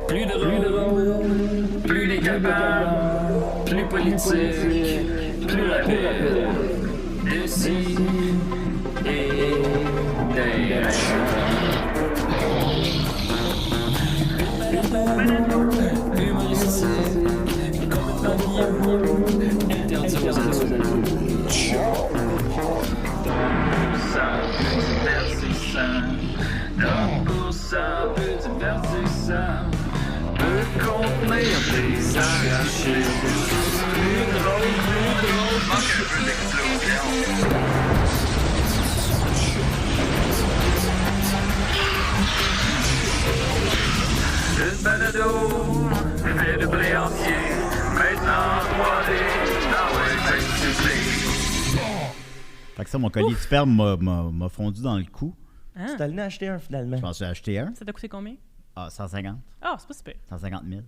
Plus drôle, plus décapable, plus politique, plus rapide. D'ici et d'ailleurs. Humoristique, complètement bien, interdit aux adultes. Ça divertissant, donc pour ça peu divertissant, peut contenir des arachides. Plus drôle, manque un peu d'explosion. Le balado fait de blé entier, maintenant 3D dans l'électricité. Fait que ça, mon collier de sperme m'a fondu dans le cou. Hein? Tu t'as allé en acheter un finalement. Je m'en suis acheté un. Ça t'a coûté combien? Ah, 150. Ah, c'est pas super. 150 000.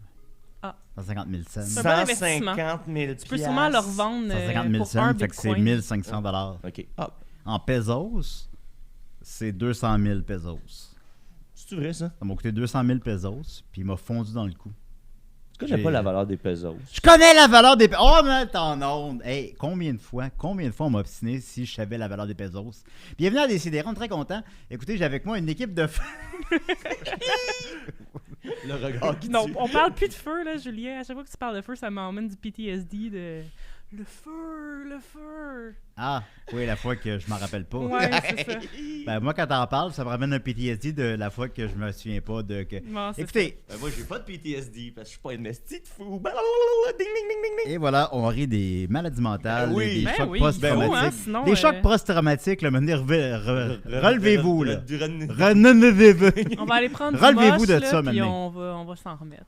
Ah. 150 000 cents. C'est un bon investissement. 150 000 Tu peux sûrement leur vendre 150 000 pour cents, un fait que c'est bitcoin. 1500 $. OK. Ah, En pesos, c'est 200 000 pesos. c'est vrai ça? Ça m'a coûté 200 000 pesos, puis il m'a fondu dans le cou. Tu connais pas la valeur des pesos? Je connais la valeur des pesos. Oh, mais ton onde. Hey, combien de fois on m'a obstiné si je savais la valeur des pesos? Bienvenue à Décidérons, très content. Écoutez, j'ai avec moi une équipe de Le regard qui Non, tue. on parle plus de feu, là, Julien. À chaque fois que tu parles de feu, ça m'emmène du PTSD de... Le feu! Ah, oui, la fois que je m'en rappelle pas. Ouais, c'est ça. Ben, moi, quand t'en parles, ça me ramène un PTSD de la fois que je me souviens pas de... Que... Bon, c'est Écoutez, Moi, j'ai pas de PTSD parce que je suis pas une esti de fou. Blablabla, ding, ding, ding, ding, ding. et voilà, on rit des maladies mentales, Ben oui. et des Ben chocs oui, post-traumatiques. il faut, hein, sinon, Des chocs post-traumatiques, là, maintenant, relevez-vous, là. On va aller prendre Relevez-vous du de moche, ça, là, puis maintenant. on va s'en remettre.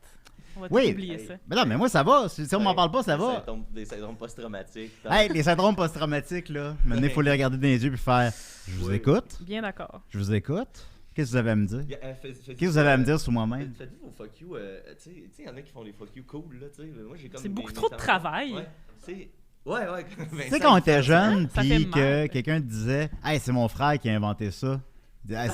On va Oui. tout oublier ça. Mais non, mais moi, ça va. Si on m'en parle pas, ça va. Des syndromes post-traumatiques. Hey, les syndromes post-traumatiques, là. Maintenant, il faut les regarder dans les yeux puis faire « Je vous Oui. écoute. Bien d'accord. Je vous écoute. Qu'est-ce que vous avez à me dire? Qu'est-ce Qu'est-ce que vous avez à me dire sur moi-même? Faites-vous vos fuck you. Tu sais, il y en a qui font des fuck you cool, là. Tu sais, moi, j'ai comme. C'est beaucoup mes trop de syndromes. travail. Ouais. Ouais. Tu sais, quand on était jeune, Ça fait puis mal. que quelqu'un disait « Hey, c'est mon frère qui a inventé ça. » Hey,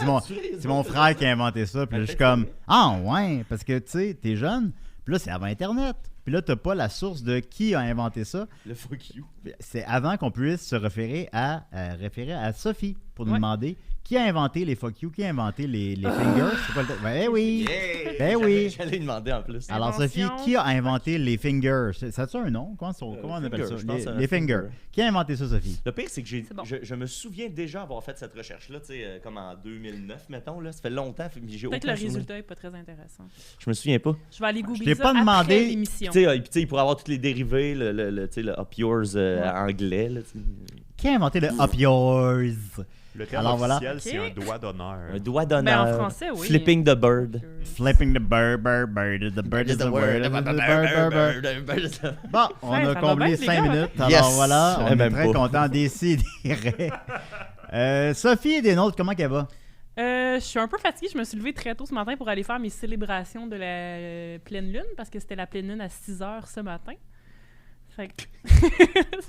c'est mon frère qui a inventé ça. Puis là, je suis comme « Ah, ouais. » Parce que, tu sais, t'es jeune. Puis là, c'est avant Internet. Puis là, t'as pas la source de qui a inventé ça. Le fuck you. C'est avant qu'on puisse se référer à Sophie pour nous Ouais. demander qui a inventé les fuck you, qui a inventé les fingers. C'est quoi le Ben oui. Yeah! Ben oui. J'allais lui demander en plus. Alors, Sophie, Invention. qui a inventé les fingers? Ça a-tu un nom? Comment on appelle finger, ça? je pense que c'est un Les fingers. finger. Qui a inventé ça, Sophie? Le pire, c'est que C'est bon. je me souviens déjà avoir fait cette recherche-là, tu sais, comme en 2009, mettons. Là. Ça fait longtemps, mais j'ai Peut-être aucun le souvenir. résultat est pas très intéressant. Je me souviens pas. Je vais aller googler t'ai ça pas après demandé- l'émission. Tu sais, il pourrait avoir tous les dérivés, tu sais, le up yours anglais. Là, tu sais. Qui a inventé le Up Yours? Le terme Alors, voilà. officiel, c'est Ok. un doigt d'honneur. Un doigt Ben, d'honneur. en français, oui. Flipping the bird. Flipping the bird, the bird is the word. Bon, on Ouais, a ça va comblé bien, les 5 gars. minutes. Alors Yes! voilà, on est Même très pas. content d'essayer. Sophie et des nôtres, comment qu'elle va? Je suis un peu fatiguée. Je me suis levée très tôt ce matin pour aller faire mes célébrations de la pleine lune parce que c'était la pleine lune à 6 h ce matin. Fait que...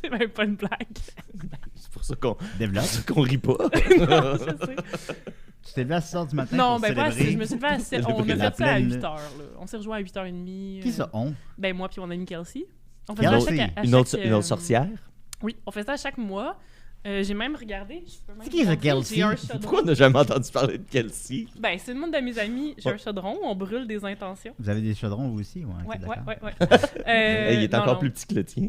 c'est même pas une blague. C'est pour ça qu'on Développe. rit pas. Non, je sais. Tu t'es levé à 6 h du matin Non, pour ben pas célébrer. assez. Je me suis levée à 7. On a La fait ça à pleine 8 h. On s'est rejoint à 8 h 30. Qui ça, on? Ben moi puis mon amie Kelsey. On fait Kelsey. ça à chaque, à Une chaque, autre sorcière. Oui, on fait ça à chaque mois. J'ai même regardé. Je peux même C'est qui, ça, montrer, Kelsey? j'ai un chaudron. Pourquoi on n'a jamais entendu parler de Kelsey? Ben, c'est le monde de mes amis. J'ai un chaudron, on brûle des intentions. Vous avez des chaudrons, vous aussi? Ok, Ouais, d'accord. ouais. Il est non, encore non. plus petit que le tien.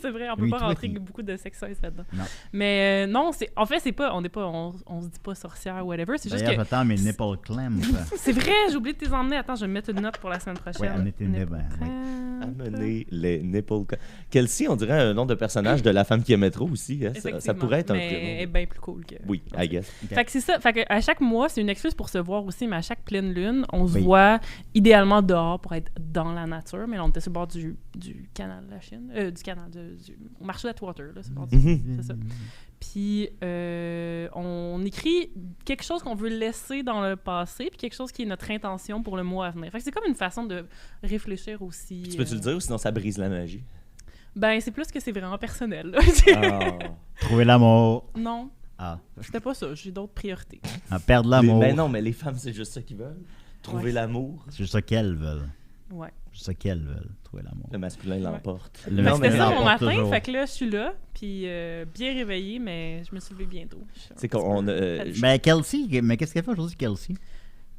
C'est vrai, on peut Oui, pas toi, rentrer tu- beaucoup de sexuels là-dedans. Non. Mais non, c'est en fait c'est pas on se dit pas sorcière ou whatever, c'est juste D'ailleurs, que j'attends mes nipple clamps. c'est vrai, j'ai oublié de t'emmener. Attends, je vais me mettre une note pour la semaine prochaine. Ouais, on était nés, ben, oui. Amener les nipples. Kelsey, on dirait un nom de personnage de La femme qui aimait trop aussi. Hein? Ça pourrait être un mais elle est prénom. bien plus cool que. Oui, I guess. Ok. Fait que c'est ça. Fait que à chaque mois, c'est une excuse pour se voir aussi, mais à chaque pleine lune, on se Oui. voit idéalement dehors pour être dans la nature. Mais là, on était sur le bord du canal de la Chine. Du canal, au marché d'Atwater, là, sur le bord c'est ça. Puis on écrit quelque chose qu'on veut laisser dans le passé, puis quelque chose qui est notre intention pour le mois à venir. Fait que c'est comme une façon de réfléchir aussi. Tu peux-tu le dire ou sinon ça brise la magie? Ben, c'est plus que c'est vraiment personnel. là. Trouver l'amour. Non, Ah. c'était pas ça. J'ai d'autres priorités. Perdre l'amour. Ben non, mais les femmes, c'est juste ça qu'ils veulent. Trouver Ouais. l'amour. C'est juste ça qu'elles veulent. Ouais. C'est juste ça qu'elles veulent, trouver l'amour. Le masculin l'emporte. Le Fait que masculin c'était ça mon l'emporte matin, toujours. fait que là, je suis là, puis bien réveillée, mais je me suis levée bientôt. C'est qu'on Mais Kelsey, mais qu'est-ce qu'elle fait aujourd'hui, Kelsey?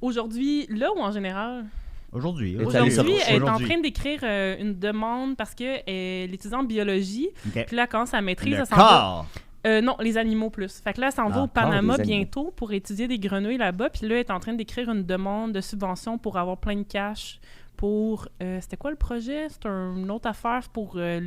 Aujourd'hui, là ou en général? Aujourd'hui. Elle est allée Aujourd'hui, elle est en Aujourd'hui. train d'écrire une demande parce qu'elle étudie en biologie, OK. puis là, quand sa maîtrise, Le elle s'en va... corps! Non, les animaux plus. Fait que là, elle s'en va au Encore Panama des animaux. bientôt pour étudier des grenouilles là-bas, puis là, elle est en train d'écrire une demande de subvention pour avoir plein de cash pour... c'était quoi le projet? C'est une autre affaire pour refaire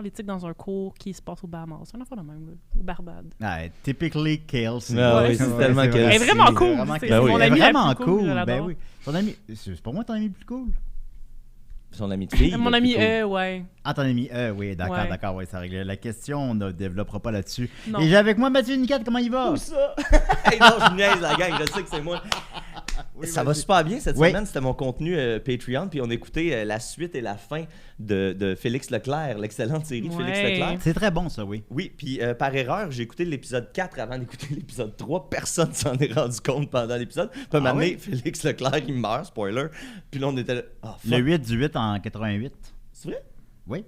l'éthique dans un cours qui se passe au Bahamas. C'est une affaire de même, là. Au Barbade. Ouais, typically Kelsey. Ah oui, c'est tellement vrai. Kelsey. Elle est vraiment cool. Vraiment C'est Kelsey. mon Elle est amie la vraiment plus cool, je cool. l'adore. Ben oui. Ton ami, c'est pour moi ton ami plus cool. Son ami de fille. Mon là, ami, plutôt. ouais. Ah, ton ami, oui, d'accord, Ouais. d'accord, ouais, ça règle. La question, on ne développera pas là-dessus. Non. Et j'ai avec moi Mathieu Nicat, comment il va? Où ça? Hey, non, je niaise la gang, je sais que c'est moi. Ça va super bien cette Oui. semaine, c'était mon contenu Patreon, puis on écoutait la suite et la fin de Félix Leclerc, l'excellente série de Félix Ouais. Leclerc. C'est très bon, ça, oui. Oui, puis par erreur, j'ai écouté l'épisode 4 avant d'écouter l'épisode 3. Personne s'en est rendu compte pendant l'épisode. Puis à un moment donné, Félix Leclerc, il meurt, spoiler. Puis là, on était là, ah, fuck. Le 8 du 8 en 88. C'est vrai? Oui.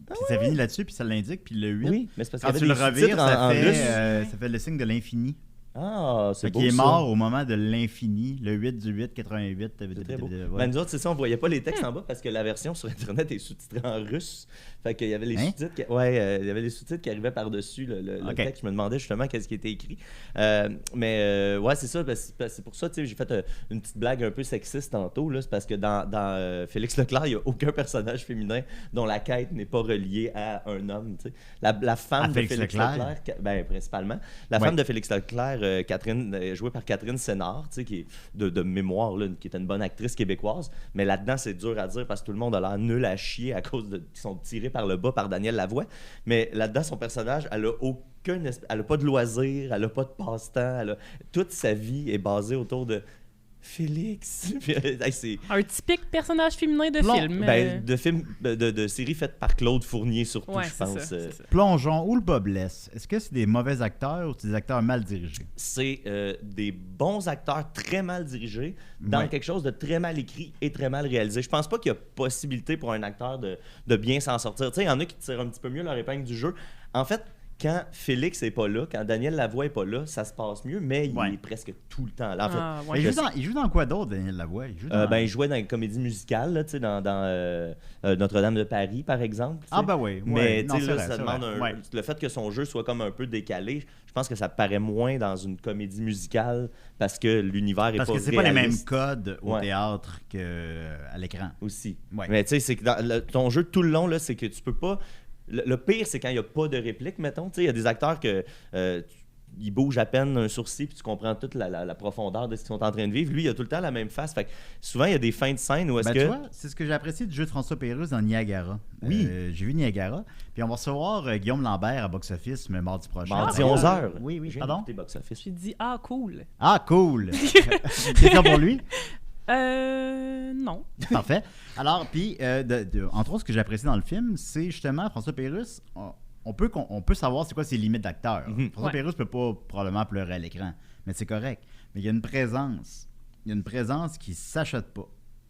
Puis ça finit là-dessus, puis ça l'indique, puis le 8. Oui, mais c'est parce Quand qu'il y tu avait le des revires, sous-titres en russe. ça fait le signe de l'infini. Ah, c'est Fait beau qu'il est ça. mort au moment de l'infini, le 8 du 8, 88. C'est très beau. Ouais. Ben, nous autres, c'est ça, on voyait pas les textes en bas parce que la version sur Internet est sous-titrée en russe. Fait qu'il y avait les Hein? sous-titres il y avait les sous-titres qui arrivaient par-dessus le Ok. texte. Je me demandais justement qu'est-ce qui était écrit. Ouais, c'est ça. C'est pour ça, tu sais, j'ai fait une petite blague un peu sexiste tantôt. Là, c'est parce que dans Félix Leclerc, il n'y a aucun personnage féminin dont la quête n'est pas reliée à un homme. Tu sais. La femme À de Félix Félix Leclerc? Leclerc, ben, principalement. La Ouais. femme de Félix Leclerc, Catherine, jouée par Catherine Sénard, tu sais, qui est de mémoire, là, qui est une bonne actrice québécoise. Mais là-dedans, c'est dur à dire parce que tout le monde a l'air nul à chier à cause qu'ils sont tirés par le bas par Daniel Lavoie. Mais là-dedans, son personnage, elle a pas de loisirs, elle a pas de passe-temps. Toute sa vie est basée autour de Félix. Hey, c'est Un typique personnage féminin de Plomb. film. de film de série faite par Claude Fournier surtout, Ouais, je c'est pense. ça, c'est ça. Plongeons, où le bas blesse? Est-ce que c'est des mauvais acteurs ou des acteurs mal dirigés? C'est des bons acteurs très mal dirigés dans Ouais. quelque chose de très mal écrit et très mal réalisé. Je pense pas qu'il y a possibilité pour un acteur de bien s'en sortir. Tu sais, il y en a qui tirent un petit peu mieux leur épingle du jeu. En fait, quand Félix est pas là, quand Daniel Lavoie est pas là, ça se passe mieux, mais il Ouais. est presque tout le temps là. En fait, Ah, ouais. Mais il joue dans quoi d'autre, Daniel Lavoie? Il joue dans... il jouait dans une comédie musicale, là, tu sais, dans Notre-Dame de Paris, par exemple. tu sais. Ah ben oui. Mais non, tu sais, c'est là, vrai, ça c'est demande vrai. un... Ouais. Le fait que son jeu soit comme un peu décalé, je pense que ça paraît moins dans une comédie musicale parce que l'univers est Parce pas que c'est pas les mêmes réaliste codes au Ouais. théâtre qu'à l'écran. aussi. Ouais. Mais tu sais, c'est que ton jeu tout le long, là, c'est que tu peux pas... Le pire, c'est quand il n'y a pas de réplique, mettons. Tu sais, il y a des acteurs que... ils bougent à peine un sourcil puis tu comprends toute la profondeur de ce qu'ils sont en train de vivre. Lui, il a tout le temps la même face. Fait que souvent, il y a des fins de scène où est-ce Ben, que... tu vois, c'est ce que j'ai apprécié du jeu de François Pérusse dans Niagara. Oui. J'ai vu Niagara. Puis on va recevoir Guillaume Lambert à Box Office mardi prochain. Mardi Ah, 11h. Oui, oui, pardon. Box Office. J'ai dit, ah, cool. Ah, cool. C'est ça pour lui? Non. Parfait. Alors, puis, entre autres, ce que j'ai apprécié dans le film, c'est justement François Pérusse. On peut savoir c'est quoi ses limites d'acteur. François Ouais. Pérusse peut pas probablement pleurer à l'écran, mais c'est correct. Mais il y a une présence. Il y a une présence qui s'achète pas.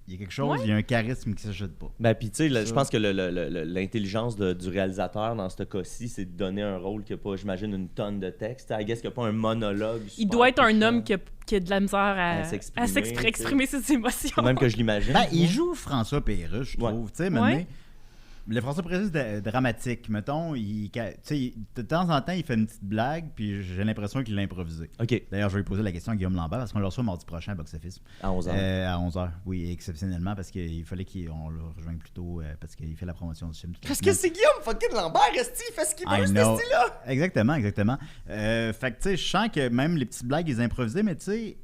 Il y a quelque chose, il y a un charisme qui s'achète pas. Ben, puis tu sais, je pense que l'intelligence du réalisateur dans ce cas-ci, c'est de donner un rôle qui n'a pas, j'imagine, une tonne de texte. I guess qu'il n'y a pas un monologue. Il super doit être un touchant. homme qui a de la misère à s'exprimer, exprimer ses émotions. Faut même que je l'imagine. Ben, il joue François Pérusse, je trouve. Tu sais, maintenant, Ouais. le François Pérusse dramatique, mettons, tu sais, de temps en temps, il fait une petite blague, puis j'ai l'impression qu'il l'a improvisé. OK, D'ailleurs, je vais lui poser la question à Guillaume Lambert parce qu'on le reçoit mardi prochain à Box Office. à 11h. À 11h, oui, exceptionnellement, parce qu'il fallait qu'on le rejoigne plus tôt, parce qu'il fait la promotion du film. toute la Parce que semaine. c'est Guillaume fucking Lambert, reste il fait ce qu'il I veut, ce know. style-là. Exactement. Fait que, tu sais, je sens que même les petites blagues, ils improvisées, mais tu sais,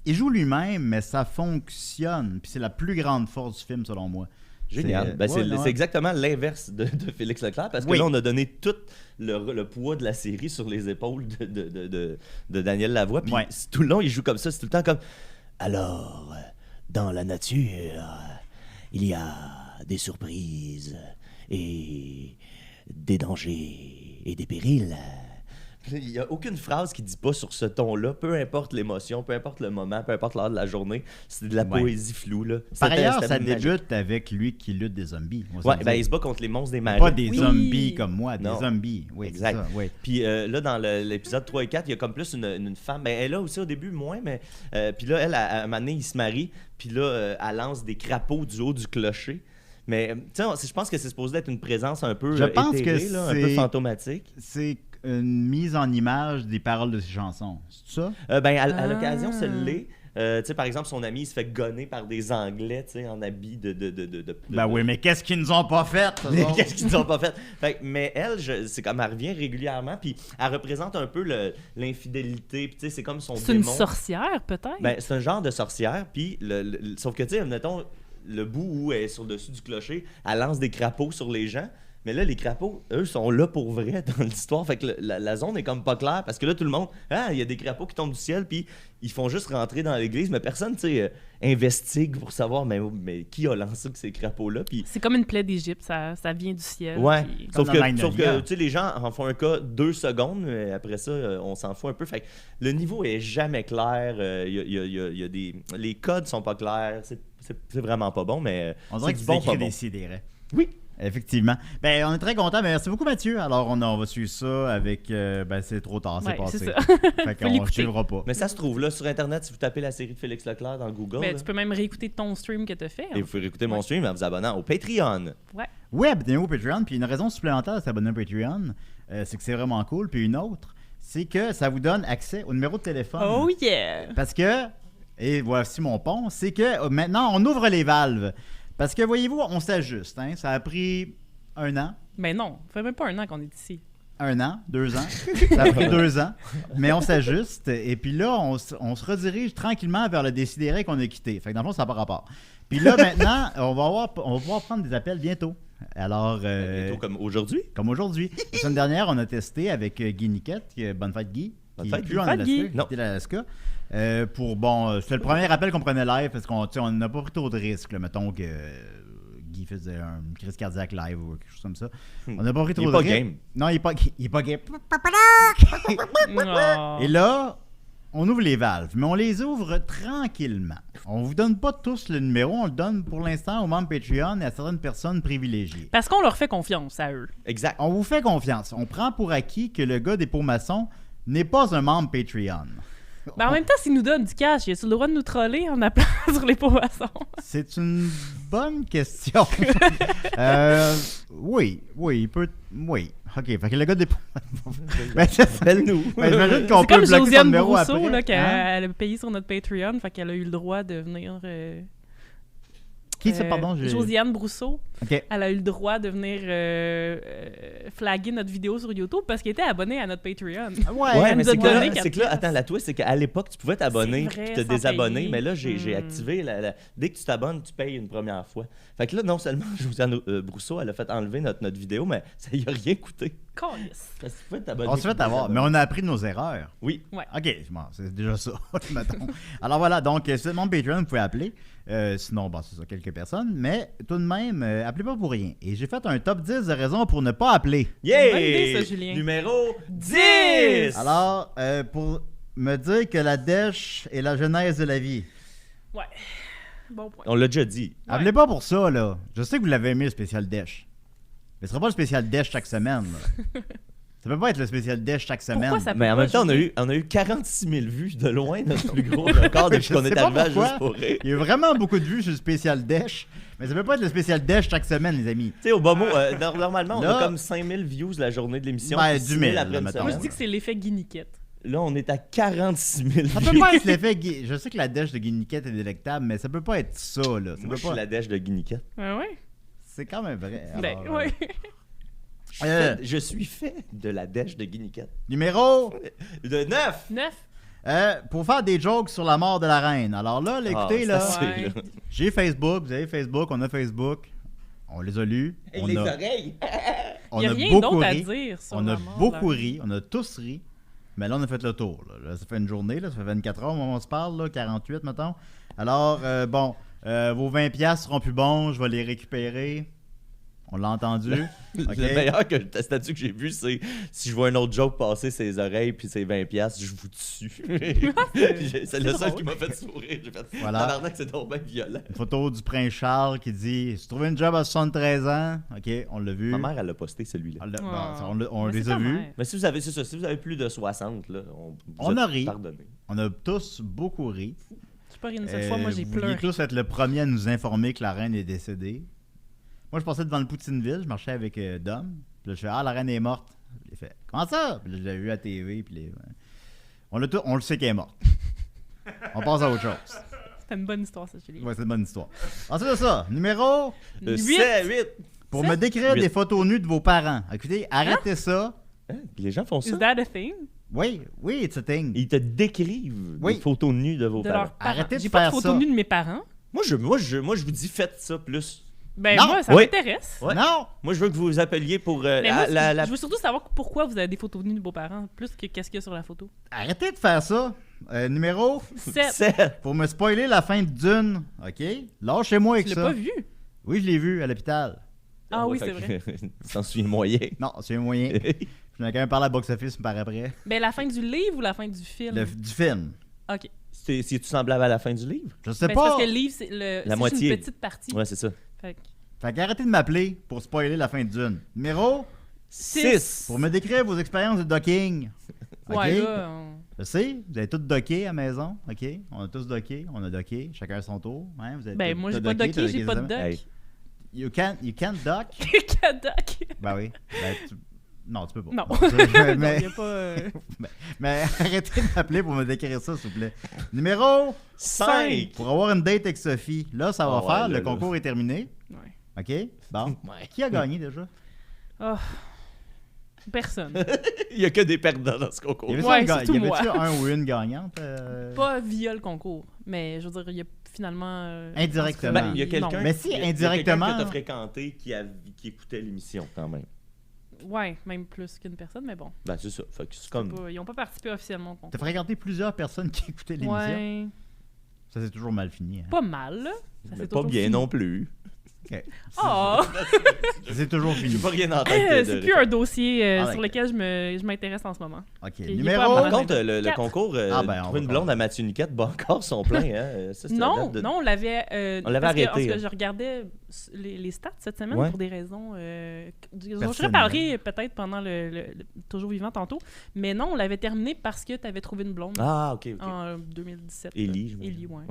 il joue lui-même, mais ça fonctionne. Puis c'est la plus grande force du film, selon moi. Génial. Ben, ouais, c'est exactement l'inverse de Félix Leclerc parce que Oui. là, on a donné tout le poids de la série sur les épaules de Daniel Lavoie. Puis Ouais. tout le long, il joue comme ça. C'est tout le temps comme... Alors, dans la nature, il y a des surprises et des dangers et des périls. Il n'y a aucune phrase qui dit pas sur ce ton-là, peu importe l'émotion, peu importe le moment, peu importe l'heure de la journée. C'est de la Ouais. poésie floue, là. Par ailleurs, C'était ça magique. débute avec lui qui lutte des zombies. on va se Ouais, le ben dire. il se bat contre les monstres des marais. Pas des Oui. zombies comme moi, des Non. zombies. Oui, Exact. c'est ça, oui. Puis là, dans l'épisode 3 et 4, il y a comme plus une femme. Ben, elle est là aussi au début, moins, mais. Puis là, elle, à un moment donné, il se marie. Puis là, elle lance des crapauds du haut du clocher. Mais, tu sais, je pense que c'est supposé être une présence un peu Je pense éthérée, que là, un peu c'est- fantomatique. C'est une mise en image des paroles de ses chansons. C'est ça? Ben, à l'occasion, Ah. ça l'est. Tu sais, par exemple, son ami, il se fait gonner par des Anglais, tu sais, en habit de Ben oui, mais qu'est-ce qu'ils nous ont pas fait? eux autres? Qu'est-ce qu'ils n'ont pas fait? Mais elle, c'est comme elle revient régulièrement, puis elle représente un peu l'infidélité, puis tu sais, c'est comme son C'est une démon. sorcière, peut-être? Ben, c'est un genre de sorcière, puis sauf que, tu sais, mettons, le bout où elle est sur le dessus du clocher, elle lance des crapauds sur les gens. Mais là, les crapauds, eux, sont là pour vrai dans l'histoire. Fait que la zone est comme pas claire. Parce que là, tout le monde, il y a des crapauds qui tombent du ciel, puis ils font juste rentrer dans l'église. Mais personne, tu sais, investigue pour savoir mais qui a lancé ces crapauds-là. Puis C'est comme une plaie d'Égypte, ça vient du ciel. ouais, puis- Comme sauf dans Magnolia. que tu sais, les gens en font un cas 2 secondes, mais après ça, on s'en fout un peu. Fait que le niveau est jamais clair. Il y a les codes sont pas clairs. C'est vraiment pas bon, mais On dirait c'est que du tu bon, pas écris bon. des sidérés. Oui. Effectivement. Ben, on est très contents. Merci beaucoup, Mathieu. Alors, on va suivre ça avec... ben, c'est trop tard, c'est Ouais, passé. c'est ça. Fait qu'on ne l'écouter. suivra pas. Mais ça se trouve là sur Internet, si vous tapez la série de Félix Leclerc dans Google. Ben, là, tu peux même réécouter ton stream que tu as fait. et vous pouvez écouter mon stream en vous abonnant au Patreon. Ouais. Oui, abonnez-vous au Patreon. Puis une raison supplémentaire de s'abonner au Patreon, c'est que c'est vraiment cool. Puis une autre, c'est que ça vous donne accès au numéro de téléphone. Oh yeah! Parce que, et voici mon pont, c'est que maintenant, on ouvre les valves. Parce que, voyez-vous, on s'ajuste. Hein? Ça a pris 1 an. Ben non, ça fait même pas 1 an qu'on est ici. 1 an, 2 ans. Ça a pris 2 ans. Mais on s'ajuste. Et puis là, on se redirige tranquillement vers le décidéré qu'on a quitté. Fait que dans le fond, ça n'a pas rapport. Puis là, maintenant, on va pouvoir prendre des appels bientôt. Alors, Bientôt comme aujourd'hui. comme aujourd'hui. La semaine dernière, on a testé avec Guy Niquette. Bonne fête, Guy. Bonne qui fête, est Guy. plus en Bonne fête, Alaska. Guy. Qui Non. était à l'Alaska. C'était le premier appel qu'on prenait live parce qu'on tu sais, on n'a pas pris trop de risques. Là. Mettons que Guy faisait une crise cardiaque live ou quelque chose comme ça. On n'a pas pris trop Il est de pas risques. game. Non, il est pas game. Oh. Et là, on ouvre les valves, mais on les ouvre tranquillement. On vous donne pas tous le numéro, on le donne pour l'instant aux membres Patreon et à certaines personnes privilégiées. Parce qu'on leur fait confiance à eux. Exact. On vous fait confiance. On prend pour acquis que le gars des pots maçons n'est pas un membre Patreon. Ben en même temps, s'ils nous donnent du cash, il a le droit de nous troller en appelant sur les poissons? C'est une bonne question. Oui, il peut. Oui. OK, fait que le gars des pots ben, Appelle-nous. ben, j'imagine qu'on C'est peut comme bloquer son Josiane numéro Brousseau, après. là, Hein? qu'elle a payé sur notre Patreon, fait qu'elle a eu le droit de venir... Qui c'est, pardon? Josiane Brousseau. OK. Elle a eu le droit de venir flaguer notre vidéo sur YouTube parce qu'elle était abonnée à notre Patreon. Ouais, Ouais, elle mais nous a c'est que, donné là, 4 c'est que là, piastres. attends, la twist, c'est qu'à l'époque, tu pouvais t'abonner C'est vrai, puis te sans désabonner, payer. mais là, j'ai Hmm. activé dès que tu t'abonnes, tu payes une première fois. Fait que là, non seulement Josiane Brousseau, elle a fait enlever notre vidéo, mais ça y a rien coûté. Câlisse. Parce que tu pouvais t'abonner. On se fait avoir, mais on a appris de nos erreurs. Oui. Ouais. OK, bon, c'est déjà ça, mettons. Alors voilà, donc, c'est le monde Patreon, vous pouvez appeler. Sinon, bon, c'est ça, quelques personnes. Mais tout de même, appelez pas pour rien. Et j'ai fait un top 10 de raisons pour ne pas appeler. Yeah! bonne idée, ça, Julien. Numéro 10! Alors, pour me dire que la dèche est la genèse de la vie. Ouais. Bon point. On l'a déjà dit. Ouais. Appelez pas pour ça, là. Je sais que vous l'avez aimé, le spécial dèche. Mais ce sera pas le spécial dèche chaque semaine, là. Ça peut pas être le spécial dèche chaque semaine. Pourquoi ça peut Mais en pas, même temps, Julien? on a eu 46 000 vues de loin, notre plus gros record depuis Je qu'on sais est pas arrivé à pourquoi. Juste pour rire. Il y a eu vraiment beaucoup de vues sur le spécial dèche. Mais ça peut pas être le spécial dèche chaque semaine, les amis. Tu sais, au bas mot, normalement, on Là- a comme 5000 views la journée de l'émission. Ben, puis 10 6 000, 000 après là, une mettons. Moi, je semaine. dis que c'est l'effet guiniquette. Là, on est à 46 000 Ça vues. peut pas être l'effet... Je sais que la dèche de Guiniquette est délectable, mais ça peut pas être ça, là. Ça Moi, peut je suis pas... la dèche de Guiniquette. Ah ouais? C'est quand même vrai. Ben, Alors, ouais. Je suis fait de la dèche de Guiniquette. Numéro... De 9! 9. pour faire des jokes sur la mort de la reine. Alors là, écoutez, là, c'est Ouais. là. j'ai Facebook, vous avez Facebook, on a Facebook. On les a lus. On a, oreilles! on Il n'y a a rien beaucoup d'autre à ri. dire sur On a la mort, beaucoup là. ri. On a tous ri. Mais là, on a fait le tour. Là, ça fait une journée. Là, ça fait 24 heures au moment où on se parle. Là, 48, mettons. Alors, vos 20$ seront plus bons. Je vais les récupérer. On l'a entendu. OK. Le meilleur statut que j'ai vu, c'est si je vois un autre joke passer ses oreilles puis ses 20$, je vous tue. C'est le seul drôle. qui m'a fait sourire. J'ai fait Voilà. tabarnak, c'est donc bien violent. Une photo du prince Charles qui dit « Tu trouvé une job à 73 ans? » OK, on l'a vu. Ma mère, elle l'a posté celui-là. On, l'a- Oh. on Mais les c'est a ta vus. mère. Mais si vous avez, c'est ça, si vous avez plus de 60, là, On vous a êtes ri. pardonné. On a tous beaucoup ri. Je pas ri une seule fois, moi j'ai Vous vouliez pleuré. tous être le premier à nous informer que la reine est décédée. Moi, je passais devant le Poutineville, je marchais avec Dom. Puis là, je fais « Ah, la reine est morte. » Il fait « Comment ça? » Puis là, je l'ai vu à la TV. Puis on le sait qu'elle est morte. On passe à autre chose. C'était une bonne histoire, ça, Julie. Ouais, c'est une bonne histoire. Ensuite de ça, numéro Le 8. 8. pour Sept? me décrire Huit. des photos nues de vos parents. Écoutez, arrêtez ça. Hein? Les gens font Is ça. that a thing? Oui, it's a thing. Ils te décrivent Oui. des photos nues de vos De parents. leurs parents. Arrêtez de J'ai pas faire de photos ça. nues de mes parents. Moi, je vous dis, faites ça plus. Ben Non. moi, ça Oui. m'intéresse. Ouais. Non! Moi, je veux que vous vous appeliez pour Mais moi, la je veux surtout savoir pourquoi vous avez des photos nues de vos parents, plus que qu'est-ce qu'il y a sur la photo. Arrêtez de faire ça. Numéro 7. 7. pour me spoiler la fin de Dune. OK? Lâchez-moi avec Tu ça. l'as pas vu? Oui, je l'ai vu à l'hôpital. Ah oui, c'est vrai. Tu t'en souviens moyen. Non, c'est un moyen. Je m'en ai quand même parlé à box-office par après. Ben la fin du livre ou la fin du film? Du film. Ok. C'est-tu semblable à la fin du livre? Je sais Ben, c'est pas. parce que le livre, c'est c'est moitié. une petite partie. Ouais, c'est ça. Fait que Fait qu'arrêtez de m'appeler pour spoiler la fin de Dune. Numéro 6. pour me décrire vos expériences de docking. OK? Ouais, là, Je sais, vous avez tous docké à la maison. OK? On a tous docké. On a docké. Chacun à son tour. Hein? Vous avez Ben, tous- moi, t'as j'ai pas t'as docké, j'ai des pas de amis? dock. Hey. You can't dock? Kadak. Ben oui. Ben, non, tu peux pas. Non. mais, Non, y a pas. mais arrêtez de m'appeler pour me décrire ça, s'il vous plaît. Numéro 5. pour avoir une date avec Sophie. Là, ça va Ah ouais, faire. là, Le concours est terminé. Ouais. OK? Bon. Ouais. Qui a gagné déjà? Oh. Personne. Il y a que des perdants dans ce Y concours. avait-tu Ouais, un, surtout y avait-tu moi. un ou une gagnante? Pas via le concours. Mais je veux dire, il y a finalement. Indirectement. Ben, il y a quelqu'un Non. Mais si, il y a indirectement- quelqu'un que t'as fréquenté qui écoutait l'émission quand même. Ouais, même plus qu'une personne, mais bon. Ben, c'est ça. Fait que c'est C'est comme. pas- ils n'ont pas participé officiellement au T'as concours. fréquenté plusieurs personnes qui écoutaient l'émission. Ouais. Ça, c'est toujours mal fini. Hein? Pas mal, là. Ça Mais s'est pas toujours bien fini. non plus. OK. Oh! Ça, c'est toujours J'ai fini. pas rien en tête. C'est plus un dossier Ah, sur d'accord. lequel je m'intéresse en ce moment. OK. Il est Numéro... pas Par mal. contre, le Quatre. concours, Ah, ben, on trouver une va blonde à Mathieu Niquette bat encore son plein. Hein? Ça, c'était la Non, date de- non, on l'avait. On l'avait parce que, arrêté, en tout cas, hein. je regardais les stats cette semaine Ouais. pour des raisons. Je Personnelles. reparlerai peut-être pendant le Toujours Vivant tantôt. Mais non, on l'avait terminé parce que tu avais trouvé une blonde Ah, ok. en 2017. Élie, je me Élie, ouais.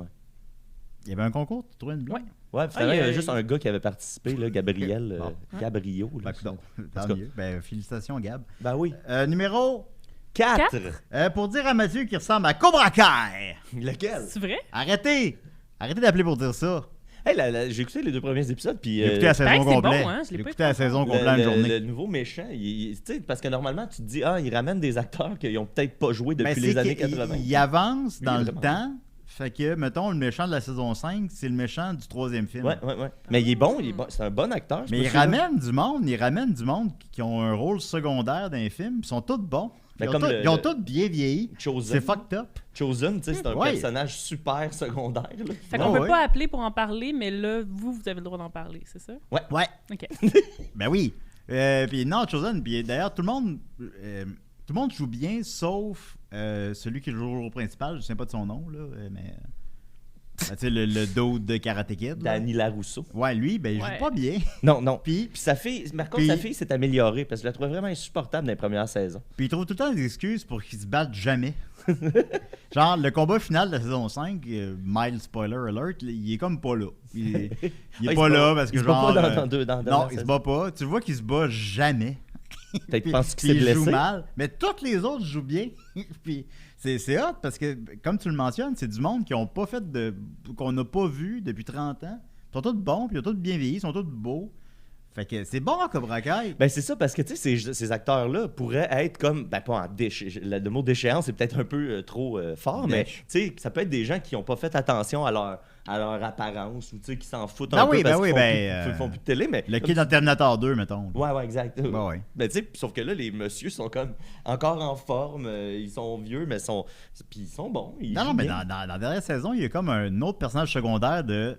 Il y avait un concours, tu trouvais une blonde? Ouais, finalement, Ah, il y avait il- juste un gars qui avait participé, là, Gabriel. Bon. Gabrio. Ben, Là, coudonc. Parce Tant que- mieux. Ben, félicitations, Gab. Ben oui. Numéro 4. pour dire à Mathieu qu'il ressemble à Cobra Kai. Lequel? C'est vrai? Arrêtez! Arrêtez d'appeler pour dire ça. Hey, j'ai écouté les 2 premiers épisodes, puis... J'ai écouté la saison Pareil que c'est complète. bon, hein, je l'ai J'ai pas écouté la écouté saison encore. complète en une journée. le nouveau méchant, tu sais, parce que normalement, tu te dis, ah, il ramène des acteurs qui ont peut-être pas joué depuis Ben, les c'est années qu'il- 80. Il avance Lui, dans il est le vraiment temps. Fait que, mettons, le méchant de la saison 5, c'est le méchant du 3e film. Ouais. Mais il est bon, c'est un bon acteur. Mais il ramène du monde qui ont un rôle secondaire dans les films, ils sont tous bons. Ben, Ils ont, comme tous, ils ont tous bien vieilli. Chosen. C'est fucked up. Chosen, tu sais, c'est un Ouais. personnage super secondaire. Là. Fait qu'on Ouais, peut ouais. pas appeler pour en parler, mais là, vous avez le droit d'en parler, c'est ça? Ouais. OK. Ben oui. Puis non, Chosen, puis d'ailleurs, tout le monde joue bien, sauf celui qui joue le rôle principal, je sais pas de son nom, là, mais... tu sais, le dude de Karate Kid. là. Danny Larousseau. Ouais, lui, ben, il Ouais. joue pas bien. Non. Puis Puis sa fille, par contre, Puis- sa fille s'est améliorée parce que je la trouvais vraiment insupportable dans les premières saisons. il trouve tout le temps des excuses pour qu'ils se battent jamais. Genre, le combat final de la saison 5, mild spoiler alert, il est comme pas là. Il est Ah, il pas se bat- là parce que il se bat genre... pas dans non, la il se saison. bat pas. Tu vois qu'il se bat jamais. Peut-être Puis- pense qu'il puis s'est il joue blessé. mal. Mais tous les autres jouent bien. Puis c'est hot parce que, comme tu le mentionnes, c'est du monde qui ont pas fait qu'on n'a pas vu depuis 30 ans. Ils sont tous bons, puis ils ont tous bien vieilli, ils sont tous beaux. Fait que c'est bon, Cobra Kai. Ben c'est ça, parce que tu sais, ces acteurs-là pourraient être comme, ben pas en le mot déchéance, c'est peut-être un peu trop fort, mais tu Dèche. sais, ça peut être des gens qui n'ont pas fait attention à leur apparence ou tu sais, qui s'en foutent Ah un peu oui, parce ben qu'ils oui, font plus de télé, mais... Le comme kid dans Terminator 2, mettons. Ouais, exact. Ouais. Ben, tu sais, sauf que là, les messieurs sont comme encore en forme, ils sont vieux, mais puis ils sont bons. Ils Non, jouent mais bien. dans la dernière saison, il y a comme un autre personnage secondaire de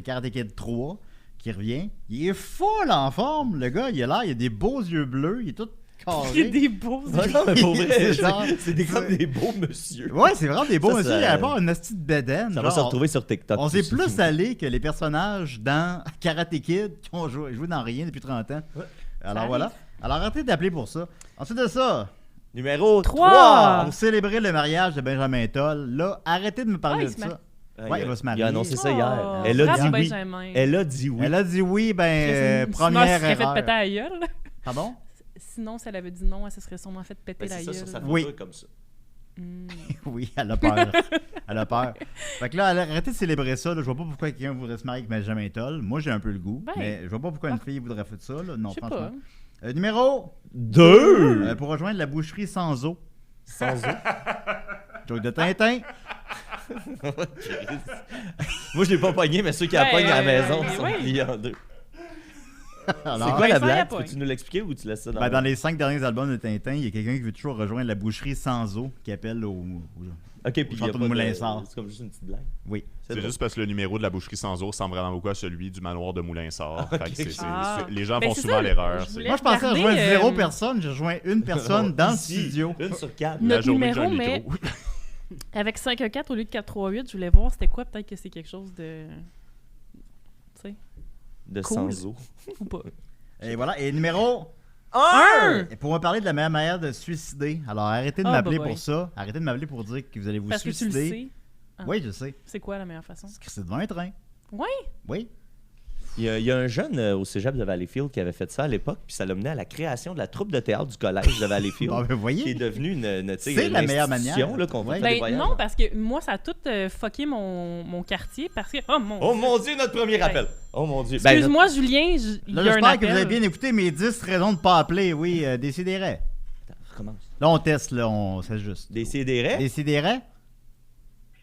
Karate Kid 3 qui revient. Il est full en forme, le gars. Il a des beaux yeux bleus. Il est tout Il y a carré. des beaux Ouais, non, mais pour vrai, C'est genre- c'est comme des beaux monsieur. Ouais, c'est vraiment des beaux Ça, monsieur. ça- Il y a pas une hostie de bedaine. Ça va se retrouver sur TikTok. On s'est tout ça. plus allé que les personnages dans Karate Kid qui ont joué dans rien depuis 30 ans. Ouais. Alors Ça voilà. arrive. Alors arrêtez d'appeler pour ça. Ensuite de ça, Numéro 3. 3. pour célébrer le mariage de Benjamin Toll, là, arrêtez de me parler Ah, de il se ça. marie. Ouais, il va se marier. Il a annoncé ça hier. Oh, Elle a bravo, dit oui. Benjamin. Elle a dit oui. Elle a dit oui, Sinon, première elle se serait fait erreur. péter la gueule. Pardon? Sinon, si elle avait dit non, elle se serait sûrement fait péter Ben, la c'est ça, sur sa gueule. photo, Oui. comme ça. Hmm. Oui, elle a peur. Elle a peur. Fait que là, arrêtez de célébrer ça. Là. Je vois pas pourquoi quelqu'un voudrait se marier avec Benjamin Toll. Moi, j'ai un peu le goût. Ben, mais je vois pas pourquoi une fille voudrait faire ça. Là. Non, Je sais franchement. pas. Numéro 2. pour rejoindre la boucherie sans eau. Sans eau. Joke de Tintin. Moi, je l'ai pas pogné, mais ceux qui la Ben, pognent à la maison oui. sont pliés en deux. Alors, C'est quoi la Vincent, il blague? pogne. Peux-tu nous l'expliquer ou tu laisses ça dans ben, dans les 5 derniers albums de Tintin, il y a quelqu'un qui veut toujours rejoindre la boucherie sans eau qui appelle au Ok, puis il y a chanteur pas de de... Moulinsart. C'est comme juste une petite blague. Oui. C'est drôle. juste parce que le numéro de la boucherie sans eau ressemble vraiment beaucoup à celui du manoir de Moulinsart. Ah, Fait que ok. les gens Ben, font c'est souvent ça, l'erreur. je voulais- Moi, je pensais Regardez, rejoindre 0 euh, personne. J'ai rejoint une personne dans le Ici, studio. Une sur 4. Notre La journée que j'ai numéro, un mais micro. avec 5-4 au lieu de 4-3-8, je voulais voir c'était quoi. Peut-être que c'est quelque chose de. Tu sais, De Cool. sans eau. ou pas. Et voilà. Et numéro 1! Et pour me parler de la meilleure manière de se suicider, alors arrêtez de Ah, m'appeler bah, pour ouais. ça. Arrêtez de m'appeler pour dire que vous allez vous Parce que tu le suicider. sais. Ah. Oui, je sais. C'est quoi la meilleure façon? C'est devant un train. Ouais! Oui. Il y a un jeune au cégep de Valleyfield qui avait fait ça à l'époque, puis ça l'a mené à la création de la troupe de théâtre du collège de Valleyfield. Bon, ben, vous Qui est voyez. devenue tu sais, C'est la meilleure institution, manière. là, qu'on Ouais. fait des Ben voyages. non, parce que moi, ça a tout fucké mon quartier parce que. Oh mon Oh Dieu. mon Dieu, notre premier appel! Oh mon Dieu. Ben, Excuse-moi, Julien, il y Là, a un j'espère appel. que vous avez bien écouté mes 10 raisons de ne pas appeler. Oui, décidérez. Attends, recommence. Là, on teste, là, on c'est juste. Des CDR? Décidérez.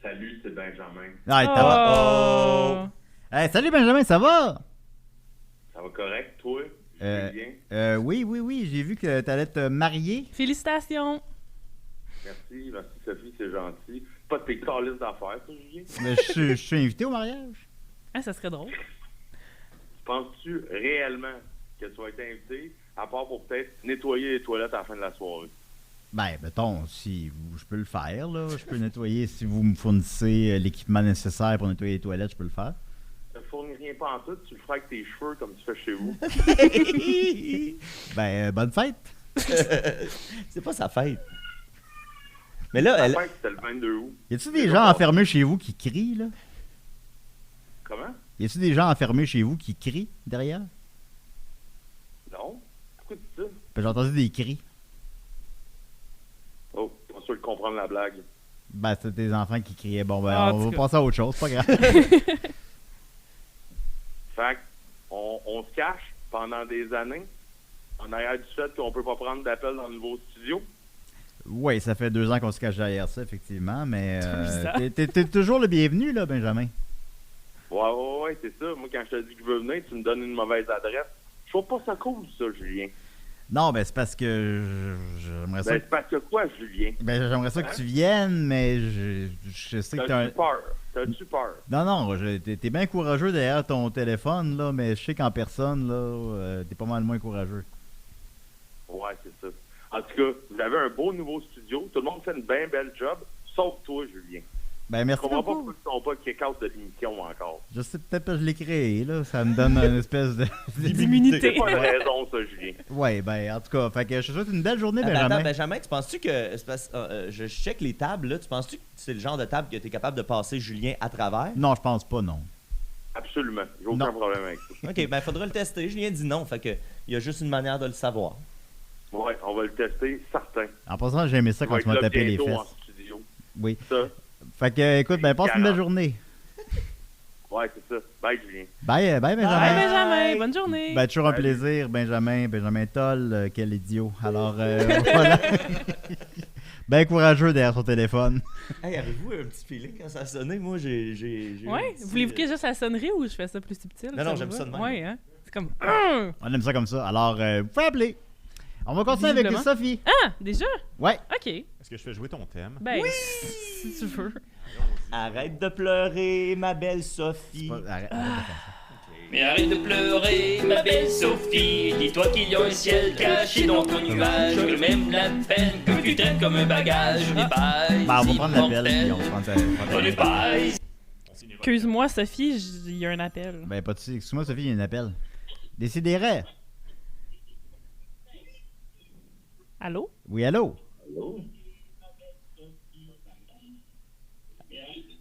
Salut, c'est Benjamin. Ah, il t'a- Oh. Hey, salut Benjamin, ça va? Ça va correct, toi? Euh, Julien? Oui, j'ai vu que tu allais te marier. Félicitations! Merci, Sophie, c'est gentil. Pas de tes calices d'affaires, ça, Julien? Mais je suis invité au mariage. Ah, ça serait drôle. Penses-tu réellement que tu vas être invité, à part pour peut-être nettoyer les toilettes à la fin de la soirée? Ben, mettons, si je peux le faire, là. Je peux nettoyer. Si vous me fournissez l'équipement nécessaire pour nettoyer les toilettes, je peux le faire. Ne fournis rien pas en tout, tu le feras avec tes cheveux comme tu fais chez vous. Ben, bonne fête. C'est pas sa fête. Mais là, La elle... fête, c'était le 22 août. Y a-tu des gens enfermés chez vous qui crient, là? Comment? Y a-tu des gens enfermés chez vous qui crient derrière? Non? Pourquoi tu dis ça? Ben, j'ai entendu des cris. Oh, pas sûr de comprendre la blague. Ben, c'était des enfants qui criaient. Bon, ben, Ah, en on tout va cas. passer à autre chose, c'est pas grave. Fait que, on se cache pendant des années en arrière du fait qu'on peut pas prendre d'appel dans le nouveau studio. Oui, ça fait 2 ans qu'on se cache derrière ça, effectivement, mais bizarre. t'es toujours le bienvenu, là, Benjamin. Ouais, c'est ça. Moi, quand je te dis que je veux venir, tu me donnes une mauvaise adresse. Je trouve pas ça cool, ça, Julien. Non, ben, c'est parce que j'aimerais ça. Ben, c'est parce que quoi, Julien? Ben, j'aimerais ça que tu viennes, mais je sais que t'as un. T'as-tu peur? T'as-tu peur? Non, t'es bien courageux derrière ton téléphone, là, mais je sais qu'en personne, là, t'es pas mal moins courageux. Ouais, c'est ça. En tout cas, vous avez un beau nouveau studio. Tout le monde fait une bien belle job, sauf toi, Julien. Ben, Je merci comprends pas beaucoup. pourquoi ils sont pas kick-out de l'émission encore. Je sais peut-être que je l'ai créé, là. Ça me donne une espèce de. D'immunité. C'est pas une raison, ça, Julien. Ouais, ben, en tout cas, fait que je te souhaite une belle journée, Attends, Benjamin. Benjamin, tu penses-tu que... c'est parce- je check les tables, là. Tu penses-tu que c'est le genre de table que tu es capable de passer Julien à travers? Non, je pense pas, non. Absolument. J'ai aucun Non. problème avec ça. OK, ben faudra le tester. Julien dit non, fait que il y a juste une manière de le savoir. Ouais, on va le tester, certain. En passant, j'ai aimé ça On quand va tu être m'as là tapé les bientôt fesses. en studio. Oui. Ça, Fait que, écoute, ben, passe une belle 40. journée. ouais, c'est ça. Bye, Julien. Bye, Benjamin. Bye, Benjamin! Bonne journée! Ben, toujours un Salut. plaisir, Benjamin Toll, quel idiot. Alors, voilà. Ben courageux derrière son téléphone. Hey, avez-vous un petit feeling quand ça a sonné? Moi, j'ai Ouais, voulez-vous que juste la sonnerie ou je fais ça plus subtil? Non, non, vous j'aime va? ça de même. Ouais, hein? C'est comme. On aime ça comme ça. Alors, vous pouvez appeler. On va continuer avec Visiblement. Sophie. Ah, déjà? Ouais. Ok. Est-ce que je fais jouer ton thème? Ben, si tu veux. Arrête de pleurer, ma belle Sophie. Arrête de faire ça. Mais arrête de pleurer, ma belle Sophie. Dis-toi qu'il y a un ciel caché dans ton nuage. Que même la peine que tu traînes comme un bagage. On est pas Ben, on va prendre l'appel, puis on va prendre On est pas Excuse-moi, Sophie, il y a un appel. Ben, pas de soucis. Excuse-moi, Sophie, il y a un appel. Décidérez. Allô? Oui, allô?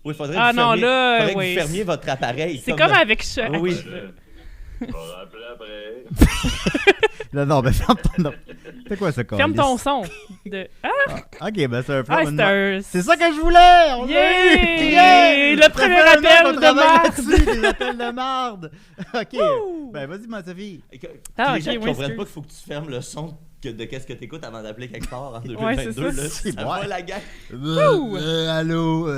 Oui, faudrait Ah que non, vous fermiez, là, faudrait que oui. vous fermiez votre appareil. C'est comme là. avec ça. Oui. On va appeler après. Non, ben, ferme ton... C'est quoi ça, Ferme câlisse? ton son. Ok, ben, c'est un flop. Ah, c'est un... C'est ça que je voulais! On l'a Yeah! eu! Yeah! Le Ça premier fait un an appel qu'on de travaille marde! là-dessus, des appels de marde! Ok. Wouh! Ben, vas-y, ma Sophie. Ah, les gens ok, qui oui, comprennent excuse. pas qu'il faut que tu fermes le son de qu'est-ce que t'écoutes avant d'appeler quelque part en 2022. Ouais, c'est ça. Là, C'est ça vrai. va, la gang. Allô?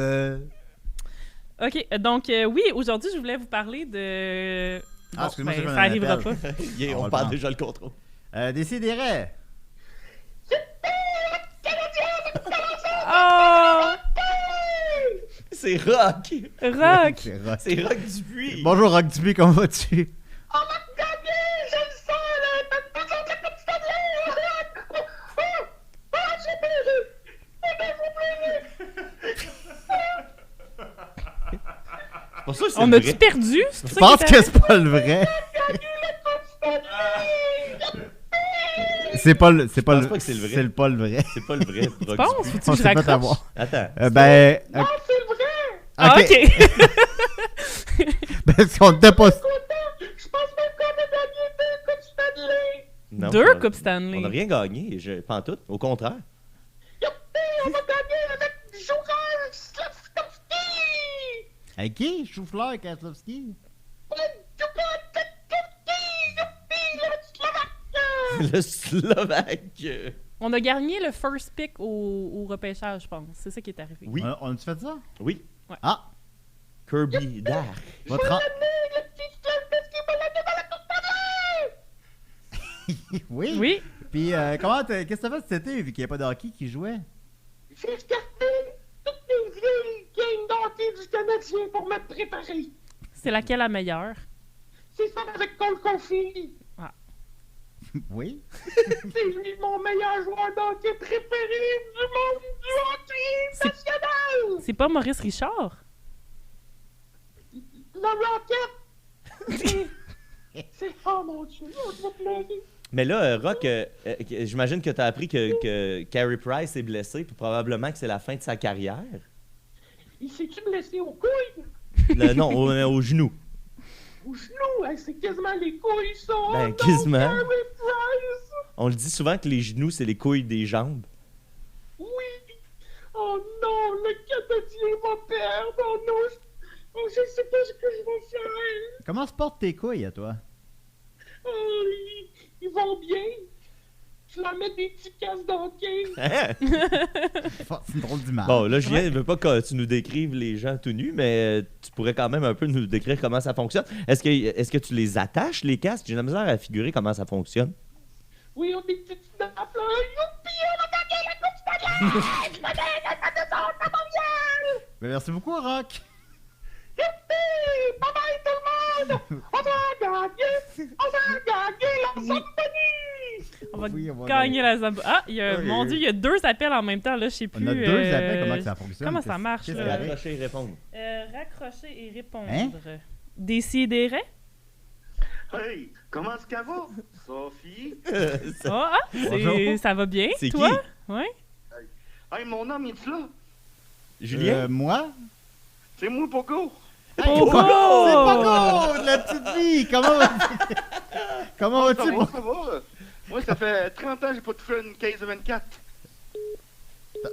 Ok, donc oui, aujourd'hui, je voulais vous parler de... Ah, excuse-moi, ben, j'ai ça un arrivera appel. pas. Yeah, On va on le perd prendre. déjà le contrôle. Décidérez. Oh! C'est Rock. Rock! C'est Rock. C'est Rock Dupuis. Bonjour, Rock Dupuis, comment vas-tu? C'est pour ça que c'est On le a-tu vrai. perdu? C'est Je ça pense qui que est c'est pas le vrai. C'est pas le... C'est pas pense le... pas que c'est le vrai. C'est pas le vrai. C'est pas le vrai Rock Tu penses? Dupuis. Faut-tu On que je s'est fait raccroche? avoir. Attends. Ben... Ah, ok! Parce qu'on était pas... Non, Deux on a- Coupes Stanley. On n'a rien gagné, pas en tout. Au contraire. Avec qui? Choufleur, Kaslowski? Le Slovaque. On a gagné le first pick au repêchage, je pense. C'est ça qui est arrivé. Oui. On a-tu fait ça? Oui. Ah! Kirby Dark. Votre... Oui? Oui. Puis, qu'est-ce que t'as fait cet été, vu qu'il n'y a pas de hockey qui jouait? J'ai regardé toutes les vieilles games d'hockey du Canadien pour me préparer. C'est laquelle la meilleure? C'est ça avec Cole Caulfield. Oui? C'est lui mon meilleur joueur d'hockey préféré du monde du hockey national. C'est pas Maurice Richard? Le Rocket. C'est... Oh mon Dieu, je vais pleurer. Mais là, Rock, j'imagine que tu as appris que Carey Price est blessé, puis probablement que c'est la fin de sa carrière. Il s'est-tu blessé aux couilles? Non, au genou. Au genou? Hey, c'est quasiment les couilles, ça. Ben, non, quasiment. Carey Price. On le dit souvent que les genoux, c'est les couilles des jambes. Oui. Oh non, le Canadien va perdre. Oh non, je sais pas ce que je vais faire. Comment se portent tes couilles, à toi? Oh, ils vont bien. Je leur mets des petits casques d'hockey. Hein? C'est une drôle d'image. Bon, là, Julien ne veut pas que tu nous décrives les gens tout nus, mais tu pourrais quand même un peu nous décrire comment ça fonctionne. Est-ce que tu les attaches, les casques? J'ai de la misère à figurer comment ça fonctionne. Oui, on a des petites snaps, là. Youpi, on a gagné la Coupe Stanley! Je connais la Coupe mondiale! Ben, merci beaucoup, Rock. Youpi! Bye bye tout le monde! On va gagner! On va gagner la Zamboni! On va Oui, on va gagner la Zamboni. Ah, Oui. mon Dieu, il y a 2 appels en même temps, là, je sais plus. On a deux appels, comment que ça fonctionne? Comment ça marche, Qu'est-ce là? qu'il y avait? Raccrocher et répondre. Raccrocher et répondre. Hein? Décidérez? Hey, comment est-ce qu'elle va? Sophie? Bonjour. Ça va bien, C'est toi? qui? Oui. Hey, mon homme, il est là? Julien? Moi? C'est moi, Pogo. Pogo! C'est Pogo, de la petite vie! Comment vas-tu? Comment Ça vas-tu? va, ça va. Moi, ça fait 30 ans que j'ai pas touché une case de 24.